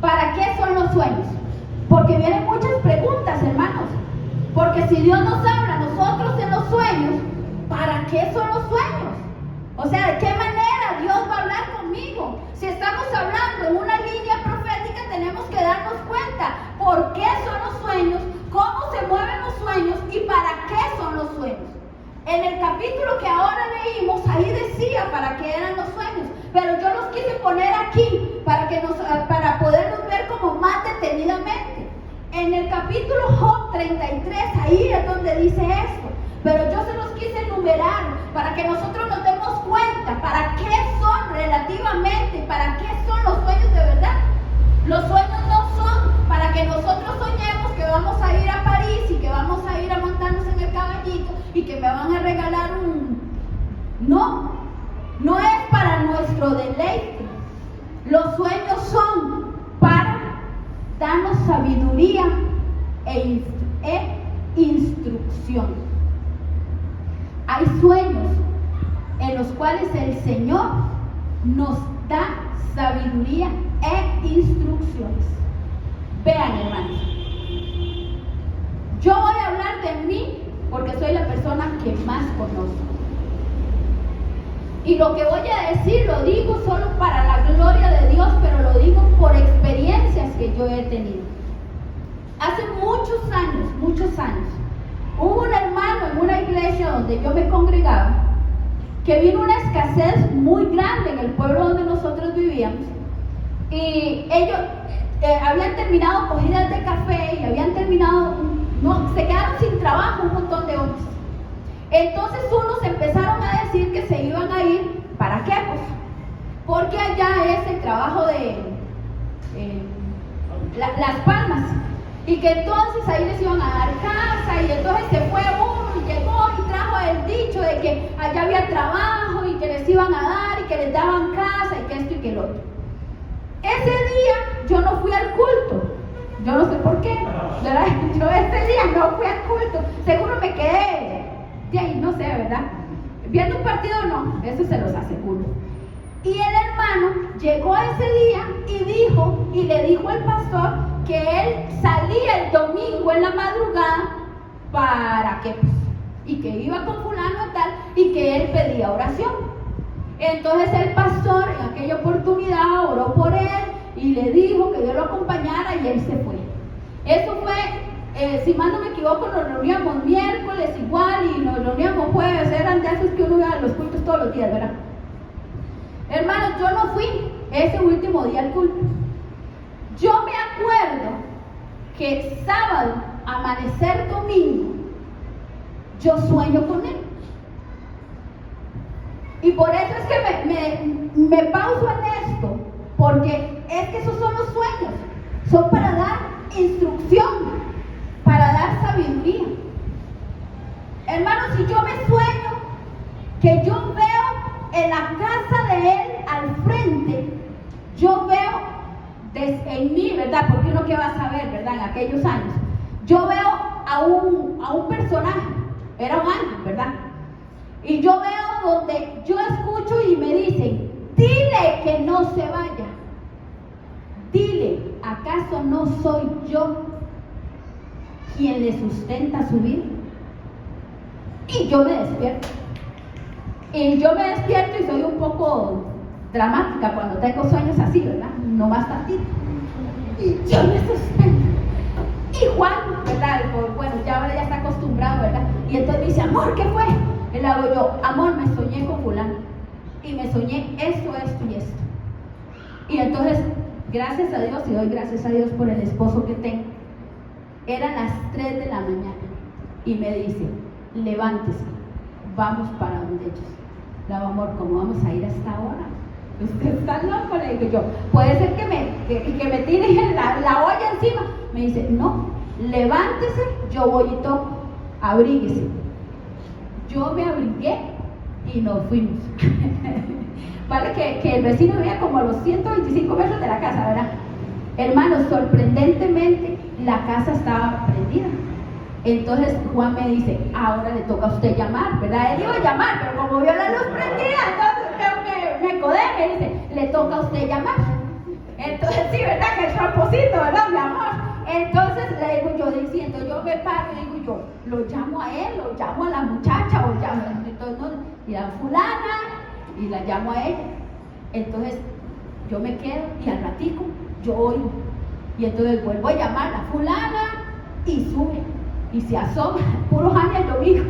¿Para qué son los sueños? Porque vienen muchas preguntas, hermanos. Porque si Dios nos habla a nosotros en los sueños, ¿para qué son los sueños? O sea, ¿de qué manera Dios va a hablar conmigo? Si estamos hablando en una línea profética, tenemos que darnos cuenta por qué son los sueños, cómo se mueven los sueños y para qué son los sueños. En el capítulo que ahora leímos, ahí decía para qué eran los sueños, pero yo los quise poner aquí para poderlos ver como más detenidamente. En el capítulo Job 33, ahí es donde dice esto, pero yo se los quise enumerar para que nosotros nos demos cuenta para qué son relativamente, para qué son los sueños de verdad. Los sueños no son para que nosotros soñemos que vamos a ir a París y que vamos a ir a montarnos en el caballito y que me van a regalar no es para nuestro deleite. Los sueños son para darnos sabiduría e instrucción. Hay sueños en los cuales el Señor nos da sabiduría e instrucciones. Vean, hermanos, yo voy a hablar de mí porque soy la persona que más conozco. Y lo que voy a decir lo digo solo para la gloria de Dios, pero lo digo por experiencias que yo he tenido. Hace muchos años, hubo un hermano en una iglesia donde yo me congregaba, que vino una escasez muy grande en el pueblo donde nosotros vivíamos, y ellos habían terminado cogidas de café y habían terminado, se quedaron sin trabajo un montón de hombres. Entonces unos empezaron a decir que se iban a ir para Quepos, porque allá es el trabajo de Las Palmas, y que entonces ahí les iban a dar casa, y entonces se fue uno y llegó y trajo el dicho de que allá había trabajo y que les iban a dar y que les daban casa y que esto y que el otro. Ese día yo no fui al culto, yo no sé por qué, ¿verdad? Yo ese día no fui al culto, seguro me quedé de ahí, no sé, ¿verdad? Viendo un partido no, eso se los aseguro. Y el hermano llegó ese día y le dijo al pastor que él salía el domingo en la madrugada para que, pues, y que iba con fulano tal, y que él pedía oración. Entonces el pastor en aquella oportunidad oró por él y le dijo que Dios lo acompañara y él se fue. Eso fue, si mal no me equivoco, nos reuníamos miércoles igual y nos reuníamos jueves, eran de esos que uno iba a los cultos todos los días, ¿verdad? Hermanos, yo no fui ese último día al culto. Yo me acuerdo que sábado, amanecer domingo, yo sueño con él. Y por eso es que me pauso en esto, porque es que esos son los sueños, son para dar instrucción, para dar sabiduría. Hermanos, si yo me sueño que yo veo en la casa de él al frente, yo veo en mí, ¿verdad? Porque uno que va a saber, ¿verdad? En aquellos años, yo veo a un personaje, era un ángel, ¿verdad? Y yo veo donde yo escucho y me dicen, dile que no se vaya. Dile, ¿acaso no soy yo quien le sustenta su vida? Y yo me despierto. Y yo me despierto y soy un poco dramática cuando tengo sueños así, ¿verdad? No más tantito. Y yo me sustento. Y Juan, ¿verdad? Bueno, ya ahora ya está acostumbrado, ¿verdad? Y entonces me dice, amor, ¿qué fue? Y le hago yo, amor, me soñé con fulano. Y me soñé esto y esto. Y entonces, gracias a Dios, y doy gracias a Dios por el esposo que tengo. Eran las 3 de la mañana. Y me dice, levántese, vamos para donde ellos. Le digo, amor, ¿cómo vamos a ir hasta ahora? Usted está loco, le digo yo. Puede ser que me tire la olla encima. Me dice, no, levántese, yo voy y toco, abríguese. Yo me abrigué y nos fuimos. Vale, que el vecino vivía como a los 125 metros de la casa, ¿verdad? Hermanos, sorprendentemente la casa estaba prendida. Entonces Juan me dice, ahora le toca a usted llamar, ¿verdad? Él iba a llamar, pero como vio la luz prendida, entonces me codé, me dice, le toca a usted llamar. Entonces sí, ¿verdad? Que el tramposito, ¿verdad, mi amor? Entonces le digo yo, diciendo, yo me paro y digo yo, lo llamo a él, lo llamo a la muchacha, o llamo, entonces no, y a fulana, y la llamo a ella. Entonces yo me quedo y al ratico yo oigo. Y entonces vuelvo a llamar a fulana y sube. Y se asoma, puro Jani el domingo.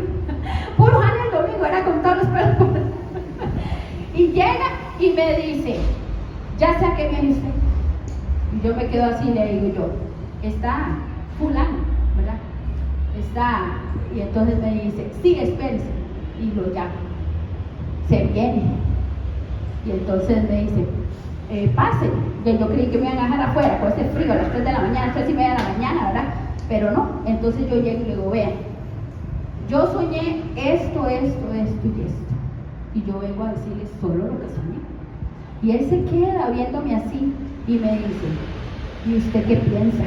Puro Jani el domingo, era con todos los pelos. Y llega y me dice, ya sé a qué viene usted. Y yo me quedo así y le digo yo, está fulano, ¿verdad? Está, y entonces me dice, sí, espérese. Y lo llamo. Se viene. Y entonces me dice, pase. Y yo creí que me iban a dejar afuera con ese frío a las 3 de la mañana, 3:30 de la mañana, ¿verdad? Pero no. Entonces yo llego y le digo, vean, yo soñé esto y esto. Y yo vengo a decirles solo lo que soñé. Y él se queda viéndome así y me dice, ¿y usted qué piensa?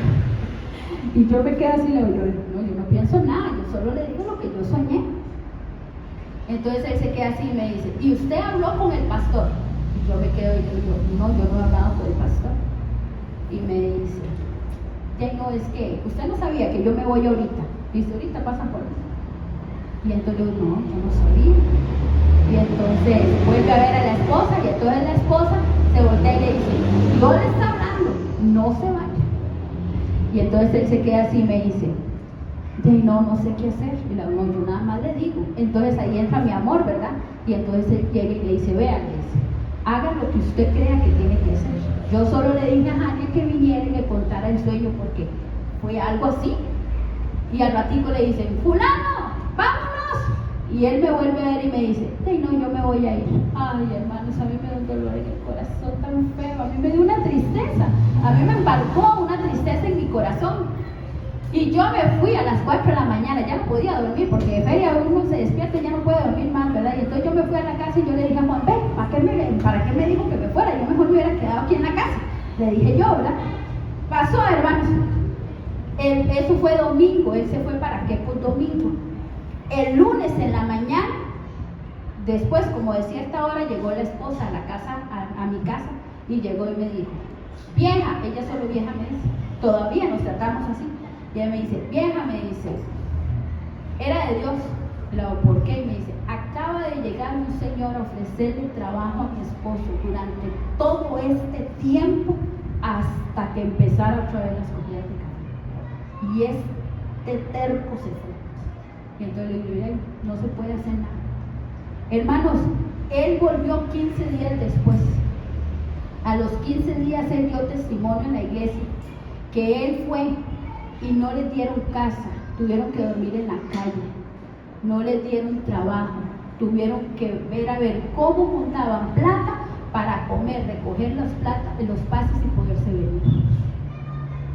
Y yo me quedo así y le digo, no, yo no pienso nada, yo solo le digo lo que yo soñé. Entonces él se queda así y me dice, ¿y usted habló con el pastor? Y yo me quedo y le digo, no, yo no he hablado con el pastor. Y me dice, ya no, es que usted no sabía que yo me voy ahorita. Dice, ahorita pasan por mí. Y entonces yo, no, yo no sabía. Y entonces vuelve a ver a la esposa y entonces la esposa se voltea y le dice, Dios le está hablando, no se vaya. Y entonces él se queda así y me dice, no sé qué hacer. Y la no, yo nada más le digo. Entonces ahí entra mi amor, ¿verdad? Y entonces él llega y le dice, vea, le dice, haga lo que usted crea que tiene que hacer. Yo solo le dije a Jania que viniera y me contara el sueño porque fue algo así. Y al ratico le dicen, fulano, vámonos. Y él me vuelve a ver y me dice, no, yo me voy a ir. Ay, hermanos, a mí me da un dolor en el corazón tan feo. A mí me dio una tristeza. A mí me embarcó una tristeza en mi corazón. Y yo me fui a las 4 de la mañana, ya no podía dormir porque de feria uno se despierta y ya no puede dormir más, ¿verdad? Y entonces yo me fui a la casa y yo le dije a Juan, ven, ¿para qué me dijo que me fuera? Yo mejor me hubiera quedado aquí en la casa. Le dije yo, ¿verdad? Pasó, hermanos. El Eso fue domingo, él se fue para qué, pues domingo. El lunes en la mañana, después como de cierta hora, llegó la esposa a la casa, a mi casa, y llegó y me dijo, vieja, ella solo vieja me dice, todavía nos tratamos así, y ella me dice, vieja, me dice, era de Dios. Le digo, ¿por qué? Y me dice, acaba de llegar un señor a ofrecerle trabajo a mi esposo durante todo este tiempo hasta que empezara otra vez las comidas de café. Y este terco se fue. Y entonces le digo, ay, no se puede hacer nada. Hermanos, él volvió 15 días después. A los 15 días él dio testimonio en la iglesia que él fue y no les dieron casa, tuvieron que dormir en la calle, no les dieron trabajo, tuvieron que ver a ver cómo juntaban plata para comer, recoger los pases y poderse venir.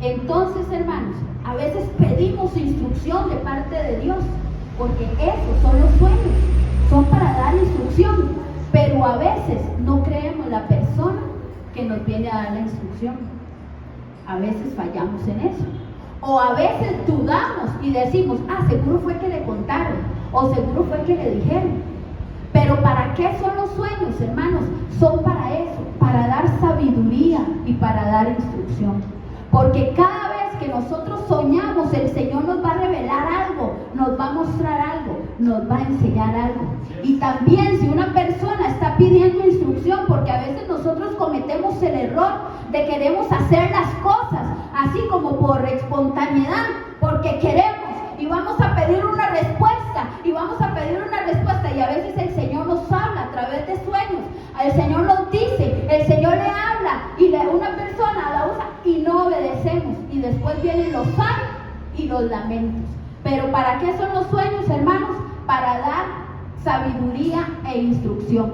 Entonces, hermanos, a veces pedimos instrucción de parte de Dios, porque esos son los sueños, son para dar instrucción, pero a veces no creemos la persona que nos viene a dar la instrucción. A veces fallamos en eso, o a veces dudamos y decimos, seguro fue que le contaron, o seguro fue que le dijeron. Pero ¿para qué son los sueños, hermanos? Son para eso, para dar sabiduría y para dar instrucción. Porque cada vez que nosotros soñamos, el Señor nos va a revelar algo, nos va a mostrar algo, nos va a enseñar algo. Y también si una persona está pidiendo instrucción, porque a veces nosotros cometemos el error de queremos hacer las cosas así como por espontaneidad, porque queremos y vamos a pedir una respuesta, y a veces el Señor nos habla a través de sueños, el Señor nos dice, el Señor le habla y una persona la usa y no obedecemos, y después vienen los años y los lamentos. Pero ¿para qué son los sueños, hermanos? Para dar sabiduría e instrucción.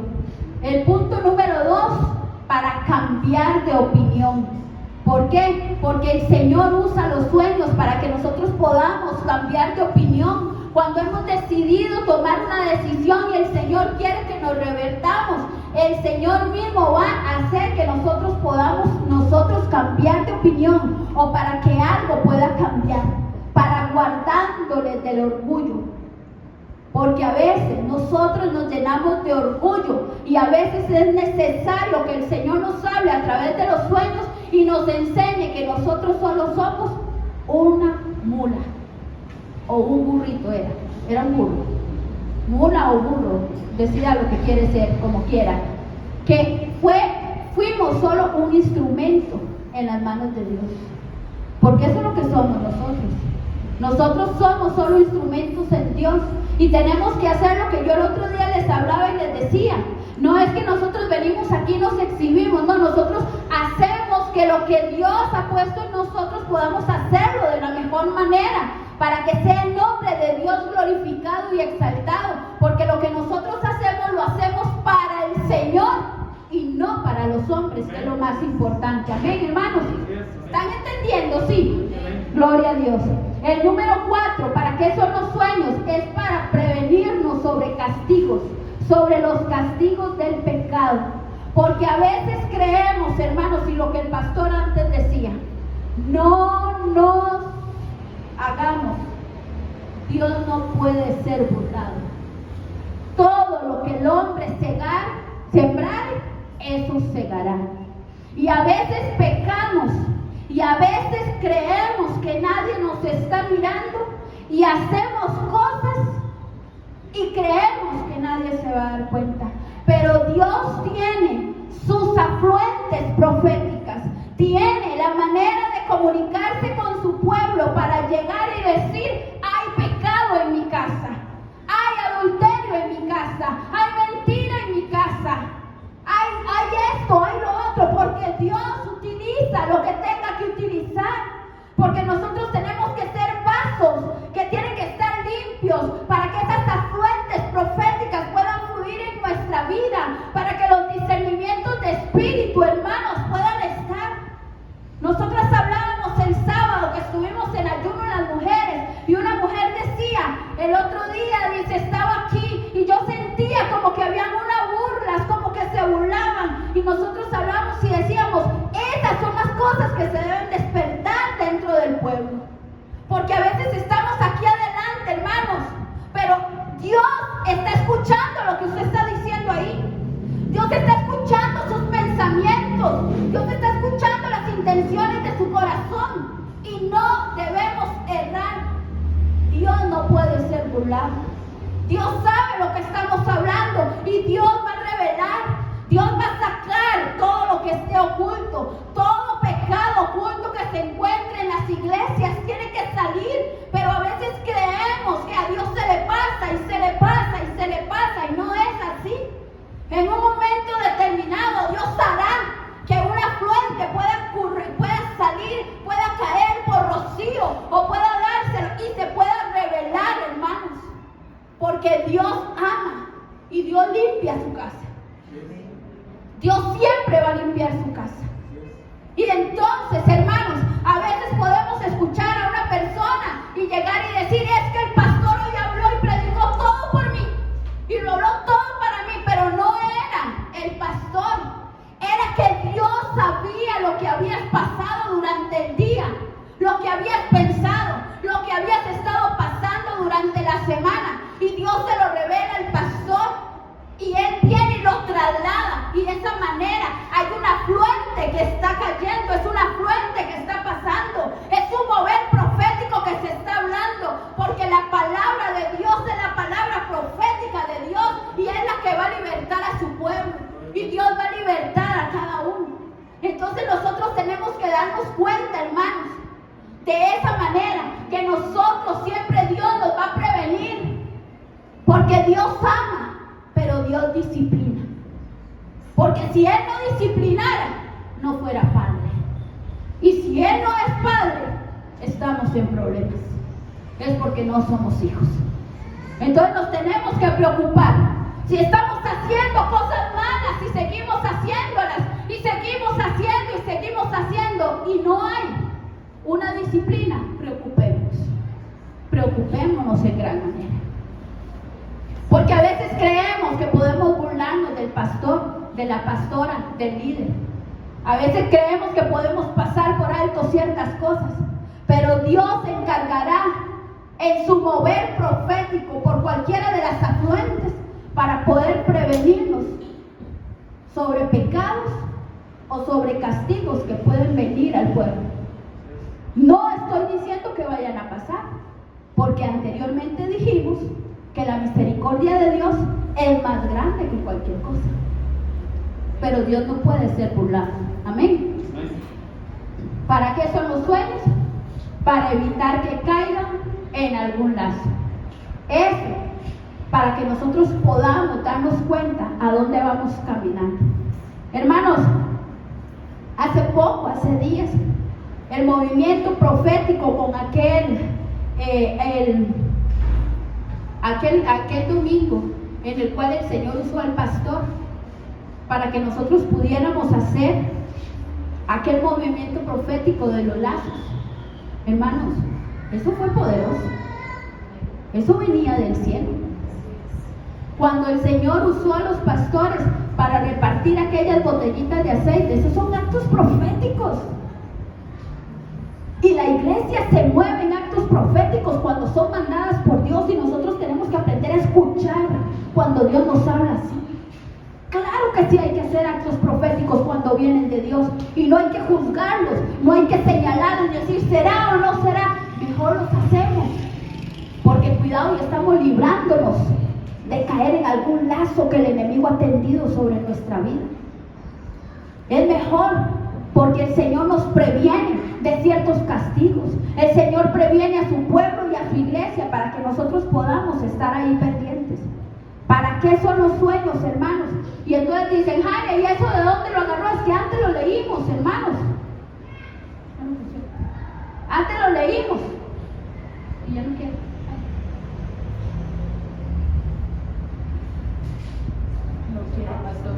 El punto número 2, para cambiar de opinión. ¿Por qué? Porque el Señor usa los sueños para que nosotros podamos cambiar de opinión. Cuando hemos decidido tomar una decisión y el Señor quiere que nos revertamos, el Señor mismo va a hacer que nosotros podamos cambiar de opinión, o para que algo pueda cambiar, para guardándoles del orgullo. Porque a veces nosotros nos llenamos de orgullo y a veces es necesario que el Señor nos hable a través de los sueños y nos enseñe que nosotros solo somos una mula o un burrito. Era un burro, mula o burro, decida lo que quiere ser, como quiera, que fuimos solo un instrumento en las manos de Dios, porque eso es lo que somos nosotros. Nosotros somos solo instrumentos en Dios y tenemos que hacer lo que yo el otro día les hablaba y les decía. No es que nosotros venimos aquí y nos exhibimos, no, nosotros hacemos que lo que Dios ha puesto en nosotros podamos hacerlo de la mejor manera, para que sea el nombre de Dios glorificado y exaltado, porque lo que nosotros hacemos lo hacemos para el Señor y no para los hombres, que es lo más importante. Amén, hermanos. ¿Están entendiendo? Sí. Gloria a Dios. El número 4, ¿para qué son los sueños? Es para prevenirnos sobre castigos, sobre los castigos del pecado. Porque a veces creemos, hermanos, y lo que el pastor antes decía, no nos hagamos. Dios no puede ser burlado. Todo lo que el hombre sembrar, eso segará. Y a veces pecamos, y a veces creemos que nadie nos está mirando, y hacemos cosas y creemos que nadie se va a dar cuenta. Pero Dios tiene sus afluentes proféticas, tiene la manera de comunicarse con su pueblo para llegar y decir: hay pecado en mi casa, hay adulterio en mi casa, hay mentira en mi casa, hay esto, hay lo otro, porque Dios utiliza lo que tenga que utilizar, porque nosotros tenemos que ser vasos que tienen que estar limpios para que esas afluentes proféticas puedan fluir en nuestra vida, para que los discernimientos de espíritu, hermanos, puedan estar. Nosotras hablábamos el sábado que estuvimos en ayuno las mujeres, y una mujer decía el otro día, dice, estaba aquí y yo sentía como que habían unas burlas, como que se burlaban, y nosotros hablábamos y decíamos, esas son las cosas que se deben despertar dentro del pueblo, porque a veces estamos aquí adelante, hermanos, pero Dios está escuchando lo que usted está diciendo ahí. Dios está escuchando sus pensamientos, Dios está escuchando las intenciones de su corazón y no debemos errar. Dios no puede ser burlado. Dios sabe lo que estamos hablando y Dios va a revelar, Dios va a sacar todo lo que esté oculto, todo pecado oculto que se encuentre en las iglesias tiene que salir, pero a veces creemos que a Dios se le pasa y se le pasa y se le pasa y no es así. En un momento determinado Dios hará que un afluente pueda salir, pueda caer por rocío o pueda dárselo y se pueda revelar, hermanos. Porque Dios ama y Dios limpia su casa. Dios siempre va a limpiar su casa. Y entonces, hermanos, a veces podemos escuchar a una persona y llegar y decir, es que el pastor hoy habló y predicó todo por mí. Y lo habló todo para mí, pero no era el pastor. Era que Dios sabía lo que habías pasado durante el día, lo que habías pensado, lo que habías estado pasando durante la semana. Y Dios se lo revela al pastor y él viene y lo traslada. Y de esa manera hay un afluente que está cayendo, es un afluente que está pasando, es un mover profético que se está hablando, porque la palabra de Dios es la palabra profética de Dios y es la que va a libertar a su pueblo. Y Dios va a libertar a cada uno. Entonces nosotros tenemos que darnos cuenta, hermanos, de esa manera, que nosotros siempre Dios nos va a prevenir. Porque Dios ama, pero Dios disciplina. Porque si Él no disciplinara, no fuera padre. Y si Él no es padre, estamos en problemas. Es porque no somos hijos. Entonces nos tenemos que preocupar. Si estamos haciendo cosas malas y seguimos haciéndolas, y seguimos haciendo y seguimos haciendo, y no hay una disciplina, preocupémonos en gran manera. Porque a veces creemos que podemos burlarnos del pastor, de la pastora, del líder. A veces creemos que podemos pasar por alto ciertas cosas, pero Dios se encargará en su mover profético por cualquiera de las afluentes para poder prevenirnos sobre pecados o sobre castigos que pueden venir al pueblo. No estoy diciendo que vayan a pasar, porque anteriormente dijimos que la misericordia de Dios es más grande que cualquier cosa. Pero Dios no puede ser burlado. Amén. ¿Para qué son los sueños? Para evitar que caigan en algún lazo. Eso, para que nosotros podamos darnos cuenta a dónde vamos caminando. Hermanos, hace días, el movimiento profético con aquel domingo en el cual el Señor usó al pastor para que nosotros pudiéramos hacer aquel movimiento profético de los lazos. Hermanos, eso fue poderoso. Eso venía del cielo. Cuando el Señor usó a los pastores para repartir aquellas botellitas de aceite, esos son actos proféticos. Y la iglesia se mueve en actos proféticos cuando son mandadas por Dios, y nosotros tenemos que aprender a escuchar cuando Dios nos habla así. Claro que sí hay que hacer actos proféticos cuando vienen de Dios, y no hay que juzgarlos, no hay que señalarlos y decir será o no será. Mejor los hacemos, porque cuidado, ya estamos librándonos de caer en algún lazo que el enemigo ha tendido sobre nuestra vida. Es mejor, porque el Señor nos previene de ciertos castigos. El Señor previene a su pueblo y a su iglesia para que nosotros podamos estar ahí pendientes. ¿Para qué son los sueños, hermanos? Y entonces dicen, Jaime, ¿y eso de dónde lo agarró? Es que antes lo leímos, hermanos. Antes lo leímos. Y ya no quiero. No quiero, pastor.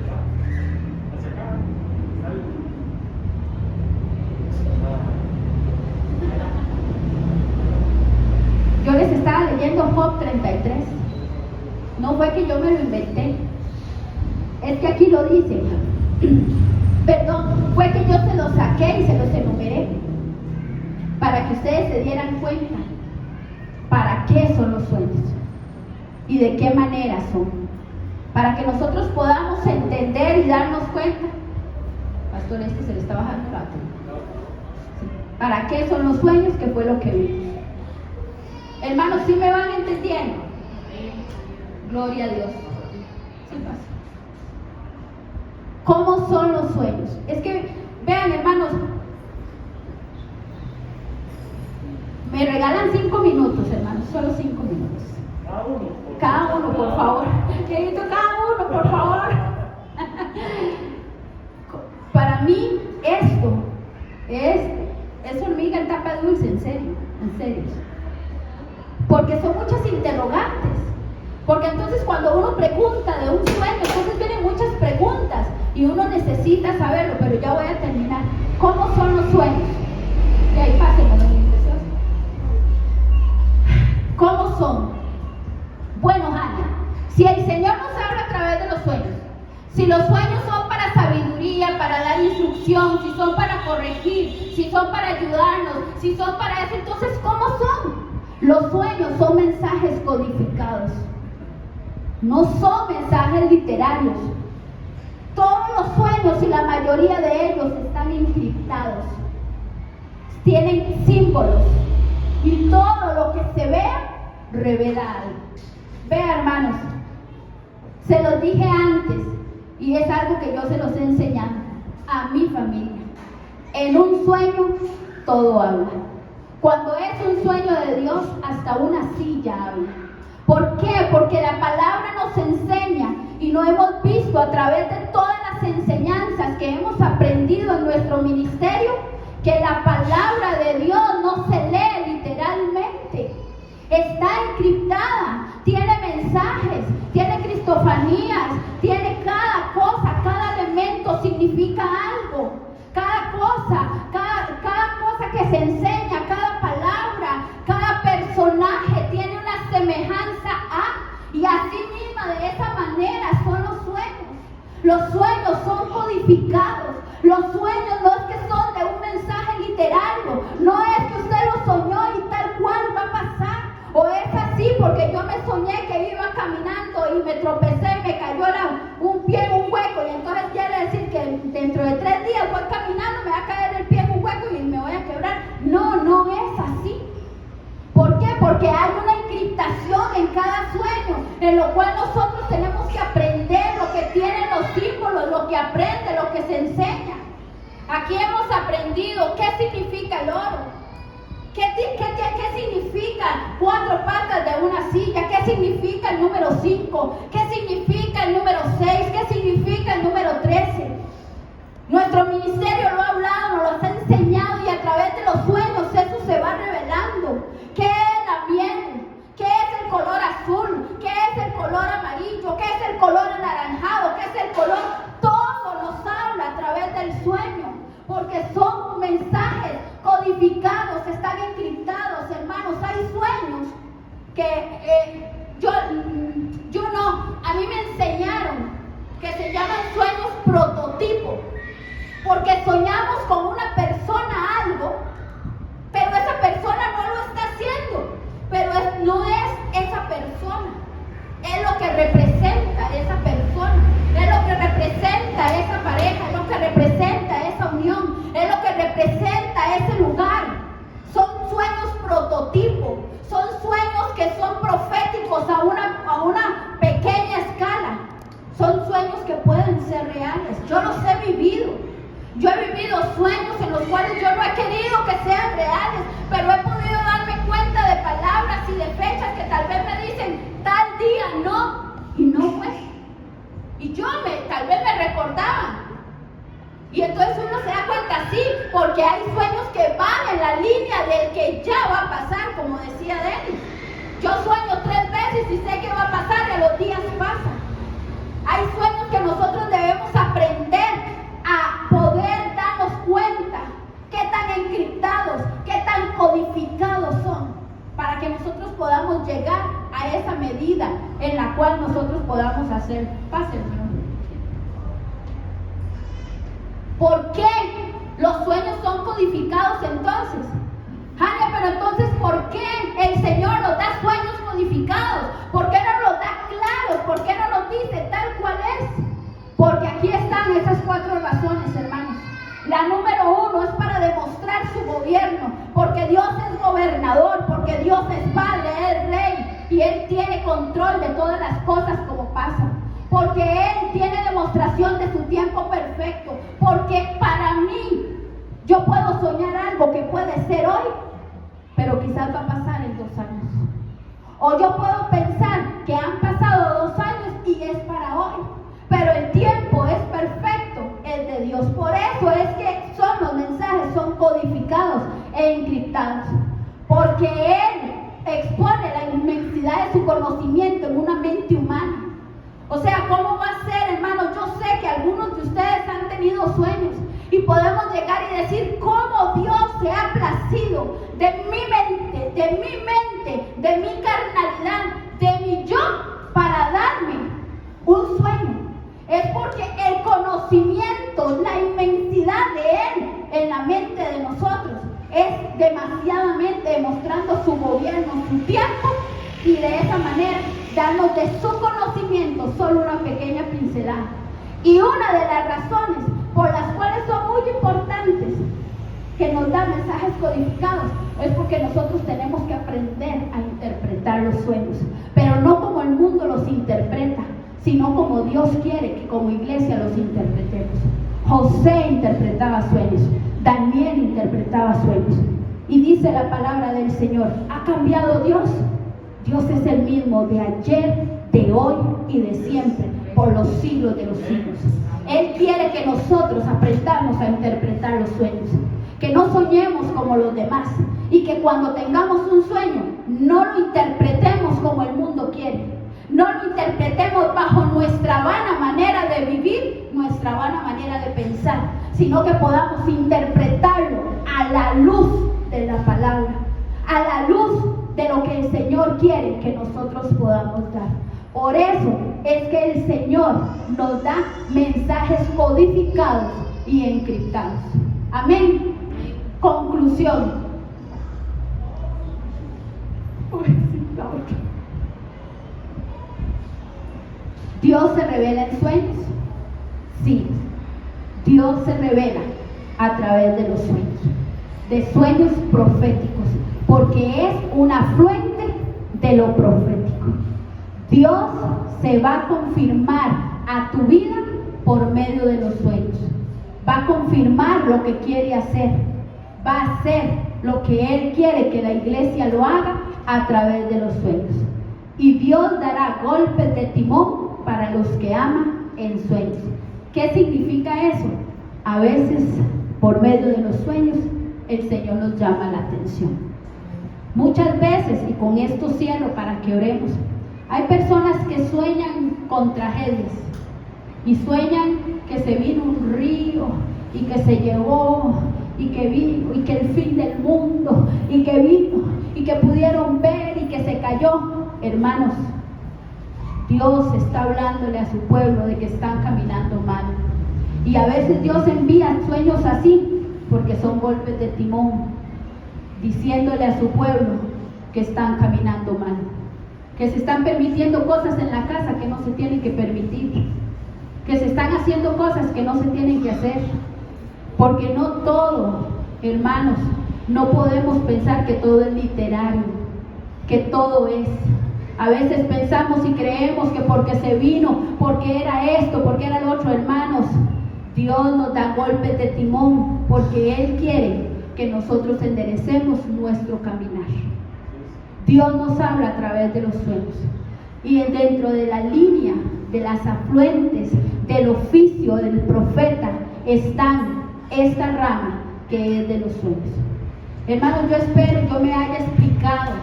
Yo les estaba leyendo Job 33. No fue que yo me lo inventé. Es que aquí lo dice. Perdón, fue que yo se los saqué y se los enumeré. para que ustedes se dieran cuenta para qué son los sueños y de qué manera son, para que nosotros podamos entender y darnos cuenta. Pastor, se le está bajando la batería. Sí. ¿Para qué son los sueños? Que fue lo que vimos. Hermanos, ¿sí me van entendiendo? Gloria a Dios. Sí pasa. ¿Cómo son los sueños? Es que, vean, hermanos, me regalan 5 minutos, hermanos, solo 5 minutos. Cada uno, por favor. Necesito cada uno, por favor. Para mí, esto es hormiga en tapa dulce, en serio, en serio. Porque son muchas interrogantes. Porque entonces cuando uno pregunta de un sueño, entonces vienen muchas preguntas y uno necesita saberlo, pero ya voy a terminar. ¿Cómo son los sueños? Y ahí pásenme los preciosos. ¿Cómo son? Bueno, Ana, si el Señor nos habla a través de los sueños, si los sueños son para sabiduría, para dar instrucción, si son para corregir, si son para ayudarnos, si son para eso, entonces ¿cómo son? Los sueños son mensajes codificados. No son mensajes literarios. Todos los sueños y la mayoría de ellos están encriptados. Tienen símbolos. Y todo lo que se vea, revela algo. Vea, hermanos, se los dije antes, y es algo que yo se los he enseñado a mi familia. En un sueño, todo habla. Cuando es un sueño de Dios, hasta una silla habla. ¿Por qué? Porque la palabra nos enseña y lo hemos visto a través de todas las enseñanzas que hemos aprendido en nuestro ministerio, que la palabra de Dios no se lee literalmente. Está encriptada, tiene mensajes, tiene cristofanías, tiene cada cosa, cada elemento significa algo. Cada cosa que se enseña, cada palabra, cada personaje tiene una semejanza a, y así misma de esa manera son los sueños. Los sueños son codificados. Los sueños no es que son de un mensaje literario, no es que usted lo soñó y tal cual va a pasar, o es así porque yo me soñé que iba caminando y me tropecé y me cayó un pie en un hueco, y entonces quiere decir que dentro de 3 días voy caminando, me va a caer el pie en un hueco y me voy a quebrar. No es así. ¿Por qué? Porque hay una encriptación en cada sueño, en lo cual nosotros tenemos que aprender lo que tienen los símbolos, lo que aprende, lo que se enseña. Aquí hemos aprendido qué significa el oro, qué significa 4 patas de una silla, qué significa el número 5, qué significa el número 6, qué significa el número 13. Nuestro ministerio lo ha hablado, nos lo ha enseñado, y a través de los sueños eso se va revelando. ¿Qué es la miel? ¿Qué es el color azul? ¿Qué es el color amarillo? ¿Qué es el color anaranjado? ¿Qué es el color? Todo nos habla a través del sueño, porque son mensajes codificados, están encriptados, hermanos. Hay sueños que a mí me enseñaron que se llaman sueños prototipo, porque soñamos con una persona algo, pero esa persona no lo está haciendo, pero no es esa persona, es lo que representa esa persona, es lo que representa esa pareja, es lo que representa esa unión, es lo que representa ese lugar. Son sueños prototipo, son sueños que son proféticos a una pequeña escala, son sueños que pueden ser reales. Yo los he vivido. Yo he vivido sueños en los cuales yo no he querido que sean reales, pero he podido darme cuenta de palabras y de fechas que tal vez me dicen tal día no, y no fue. Y tal vez me recordaba. Y entonces uno se da cuenta, sí, porque hay sueños que van en la línea del que ya va a pasar, como decía Denis. Yo sueño 3 veces y sé que va a pasar, y a los días pasan. Hay sueños que nosotros debemos aprender a poder darnos cuenta qué tan encriptados, qué tan codificados son, para que nosotros podamos llegar a esa medida en la cual nosotros podamos hacer. Pásenme. ¿Por qué los sueños son codificados entonces? gobernador, porque Dios es Padre, es Rey, y Él tiene control de todas las cosas como pasan. Porque Él tiene demostración de su tiempo perfecto. Porque para mí, yo puedo soñar algo que puede ser hoy, pero quizás va a pasar en 2 años. O yo puedo pensar que han pasado 2 años y es para hoy. Pero el tiempo es perfecto, el de Dios. Por eso es que los mensajes son codificados e encriptados. Porque Él expone la inmensidad de su conocimiento en una mente humana. O sea, ¿cómo va a ser, hermanos? Yo sé que algunos de ustedes han tenido sueños y podemos llegar y decir cómo Dios se ha placido de mi mente, de mi carnalidad, de mi yo, para darme un sueño. Es porque el conocimiento, la inmensidad de Él en la mente de nosotros es demasiadamente demostrando su gobierno, su tiempo, y de esa manera darnos de su conocimiento solo una pequeña pincelada. Y una de las razones por las cuales son muy importantes que nos da mensajes codificados es porque nosotros tenemos que aprender a interpretar los sueños, pero no como el mundo los interpreta, sino como Dios quiere que como iglesia los interpretemos. José interpretaba sueños, Daniel interpretaba sueños, y dice la palabra del Señor: ¿ha cambiado Dios? Dios es el mismo de ayer, de hoy y de siempre, por los siglos de los siglos. Él quiere que nosotros aprendamos a interpretar los sueños, que no soñemos como los demás, y que cuando tengamos un sueño no lo interpretemos como el mundo quiere, no lo interpretemos bajo nuestra vana manera de vivir, nuestra vana manera de pensar, sino que podamos interpretarlo a la luz de la palabra, a la luz de lo que el Señor quiere que nosotros podamos dar. Por eso es que el Señor nos da mensajes codificados y encriptados. Amén. Conclusión. ¿Dios se revela en sueños? Sí. Dios se revela a través de los sueños, de sueños proféticos, porque es una fuente de lo profético. Dios se va a confirmar a tu vida por medio de los sueños. Va a confirmar lo que quiere hacer. Va a hacer lo que Él quiere que la iglesia lo haga a través de los sueños. Y Dios dará golpes de timón para los que aman en sueños. ¿Qué significa eso? A veces, por medio de los sueños, el Señor nos llama la atención. Muchas veces, y con esto cierro para que oremos, hay personas que sueñan con tragedias y sueñan que se vino un río y que se llevó y que vino y que el fin del mundo y que vino y que pudieron ver y que se cayó. Hermanos, Dios está hablándole a su pueblo de que están caminando mal, y a veces Dios envía sueños así porque son golpes de timón, diciéndole a su pueblo que están caminando mal, que se están permitiendo cosas en la casa que no se tienen que permitir, que se están haciendo cosas que no se tienen que hacer, porque no todo, hermanos, no podemos pensar que todo es literario, que todo es. A veces pensamos y creemos que porque se vino, porque era esto, porque era lo otro. Hermanos, Dios nos da golpes de timón porque Él quiere que nosotros enderecemos nuestro caminar. Dios nos habla a través de los sueños, y dentro de la línea de las afluentes del oficio del profeta están esta rama que es de los sueños. Hermanos, yo espero yo me haya explicado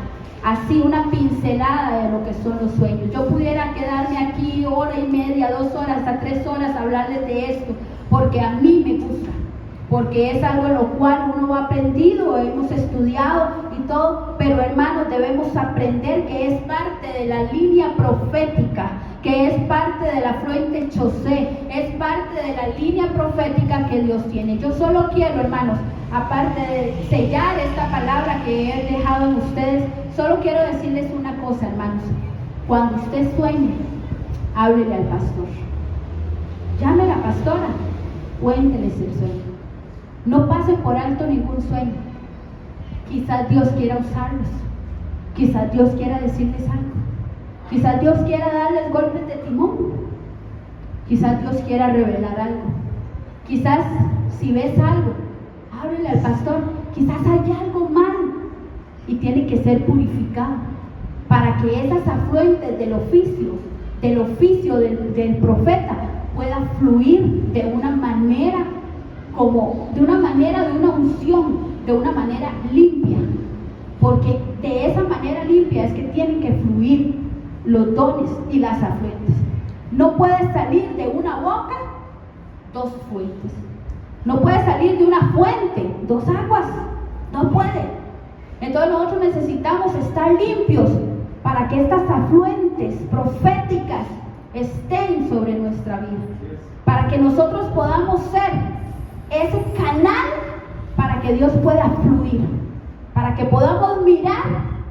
así una pincelada de lo que son los sueños. Yo pudiera quedarme aquí 1:30, 2 horas, hasta 3 horas a hablarles de esto, porque a mí me gusta, porque es algo en lo cual uno ha aprendido, hemos estudiado y todo, pero hermanos, debemos aprender que es parte de la línea profética, que es parte de la fuente José, es parte de la línea profética que Dios tiene. Yo solo quiero, hermanos, aparte de sellar esta palabra que he dejado en ustedes, solo quiero decirles una cosa, hermanos. Cuando usted sueñe, háblele al pastor, llame a la pastora, cuénteles el sueño. No pasen por alto ningún sueño. Quizás Dios quiera usarlos. Quizás Dios quiera decirles algo. Quizás Dios quiera darles golpes de timón. Quizás Dios quiera revelar algo. Quizás si ves algo, háblele al pastor. Quizás hay algo mal y tiene que ser purificado para que esas afluentes del oficio del profeta pueda fluir de una manera de una unción, de una manera limpia, porque de esa manera limpia es que tienen que fluir los dones y las afluentes. No puede salir de una boca dos fuentes, no puede salir de una fuente dos aguas, no puede. Entonces nosotros necesitamos estar limpios para que estas afluentes proféticas estén sobre nuestra vida, para que nosotros podamos ser ese canal para que Dios pueda fluir, para que podamos mirar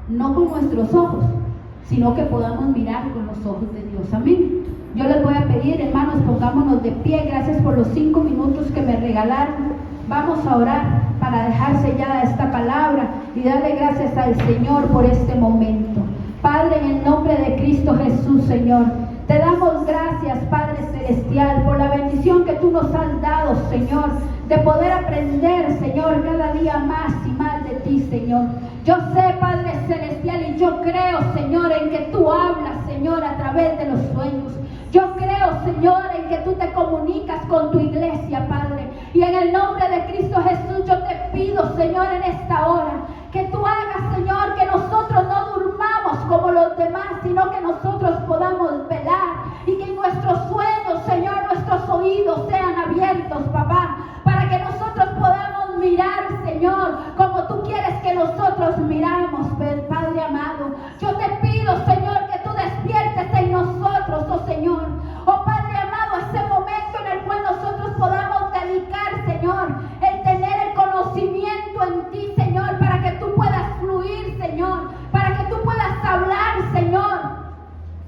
no con nuestros ojos, sino que podamos mirar con los ojos de Dios. Amén. Yo les voy a pedir, hermanos, pongámonos de pie. Gracias por los 5 minutos que me regalaron. Vamos a orar para dejar sellada esta palabra y darle gracias al Señor por este momento. Padre, en el nombre de Cristo Jesús, Señor, te damos gracias, Padre Celestial, por la bendición que tú nos has dado, Señor, de poder aprender, Señor, cada día más y más de ti, Señor. Yo sé, Padre Celestial, y yo creo, Señor, en que tú hablas, Señor, a través de los sueños. Yo creo, Señor, en que tú te comunicas con tu iglesia, Padre. Y en el nombre de Cristo Jesús, yo te pido, Señor, en esta hora, que tú hagas, Señor, que nosotros no durmamos como los demás, sino que nosotros podamos velar y que en nuestros sueños, Señor, nuestros oídos sean abiertos, papá, para que nosotros podamos mirar, Señor, como tú quieres que nosotros miramos, Padre amado. Yo te pido, Señor, que tú despiertes en nosotros, oh Señor, oh Padre amado, ese momento en el cual nosotros podamos dedicar, Señor, el tener el conocimiento en ti, Señor, para que tú puedas fluir, Señor, para que tú puedas hablar, Señor,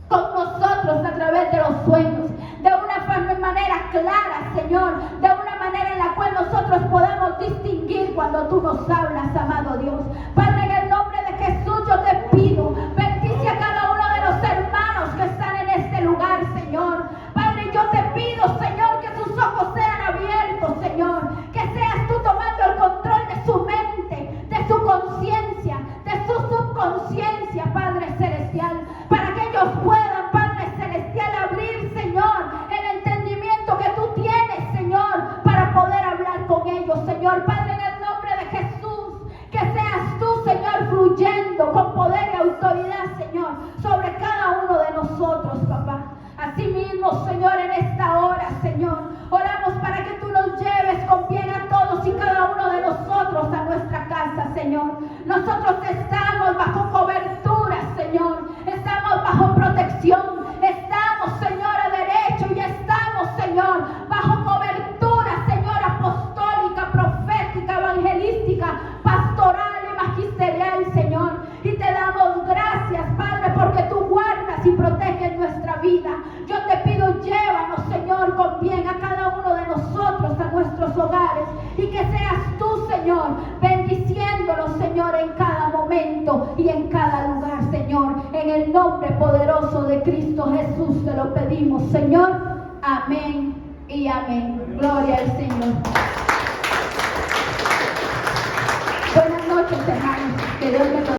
con nosotros a través de los sueños, de una manera clara, Señor, de una manera en la cual nosotros podamos distinguir cuando tú nos hablas, amado Dios. Padre, en el nombre de Jesús yo te pido, bendice a cada uno de los hermanos que están en este lugar, Señor. Padre, yo te pido, Señor, que sus ojos sean abiertos, Señor, que seas tú tomando el control de su mente, de su conciencia, de su subconsciencia, Padre Celestial, para que ellos puedan, Padre Celestial, abrir, Señor, el entendimiento que tú tienes, Señor, para poder hablar con ellos, Señor. Padre, en el nombre de Jesús, que seas tú, Señor, fluyendo con poder y autoridad, Señor, sobre cada uno de nosotros, papá. Asimismo, Señor, en esta hora, Señor, oramos para que tú nos lleves con bien a todos y cada uno de nosotros a nuestra casa, Señor. Nosotros estamos bajo cobertura, Señor. Estamos bajo protección. Estamos, Señor, a derecho y estamos, Señor, bajo cobertura, Señor, apostólica, profética, evangelística, pastoral y magisterial, Señor. Y te damos gracias, Padre, porque tú guardas y proteges nuestra vida. Yo te pido, llévanos, Señor, con bien a cada uno de nosotros, a nuestros hogares, y que seas tú, Señor, bendiciéndonos, Señor, en cada momento y en cada lugar, Señor. En el nombre poderoso de Cristo Jesús te lo pedimos, Señor. Amén y amén. Gloria al Señor. Buenas noches, hermanos. Que Dios me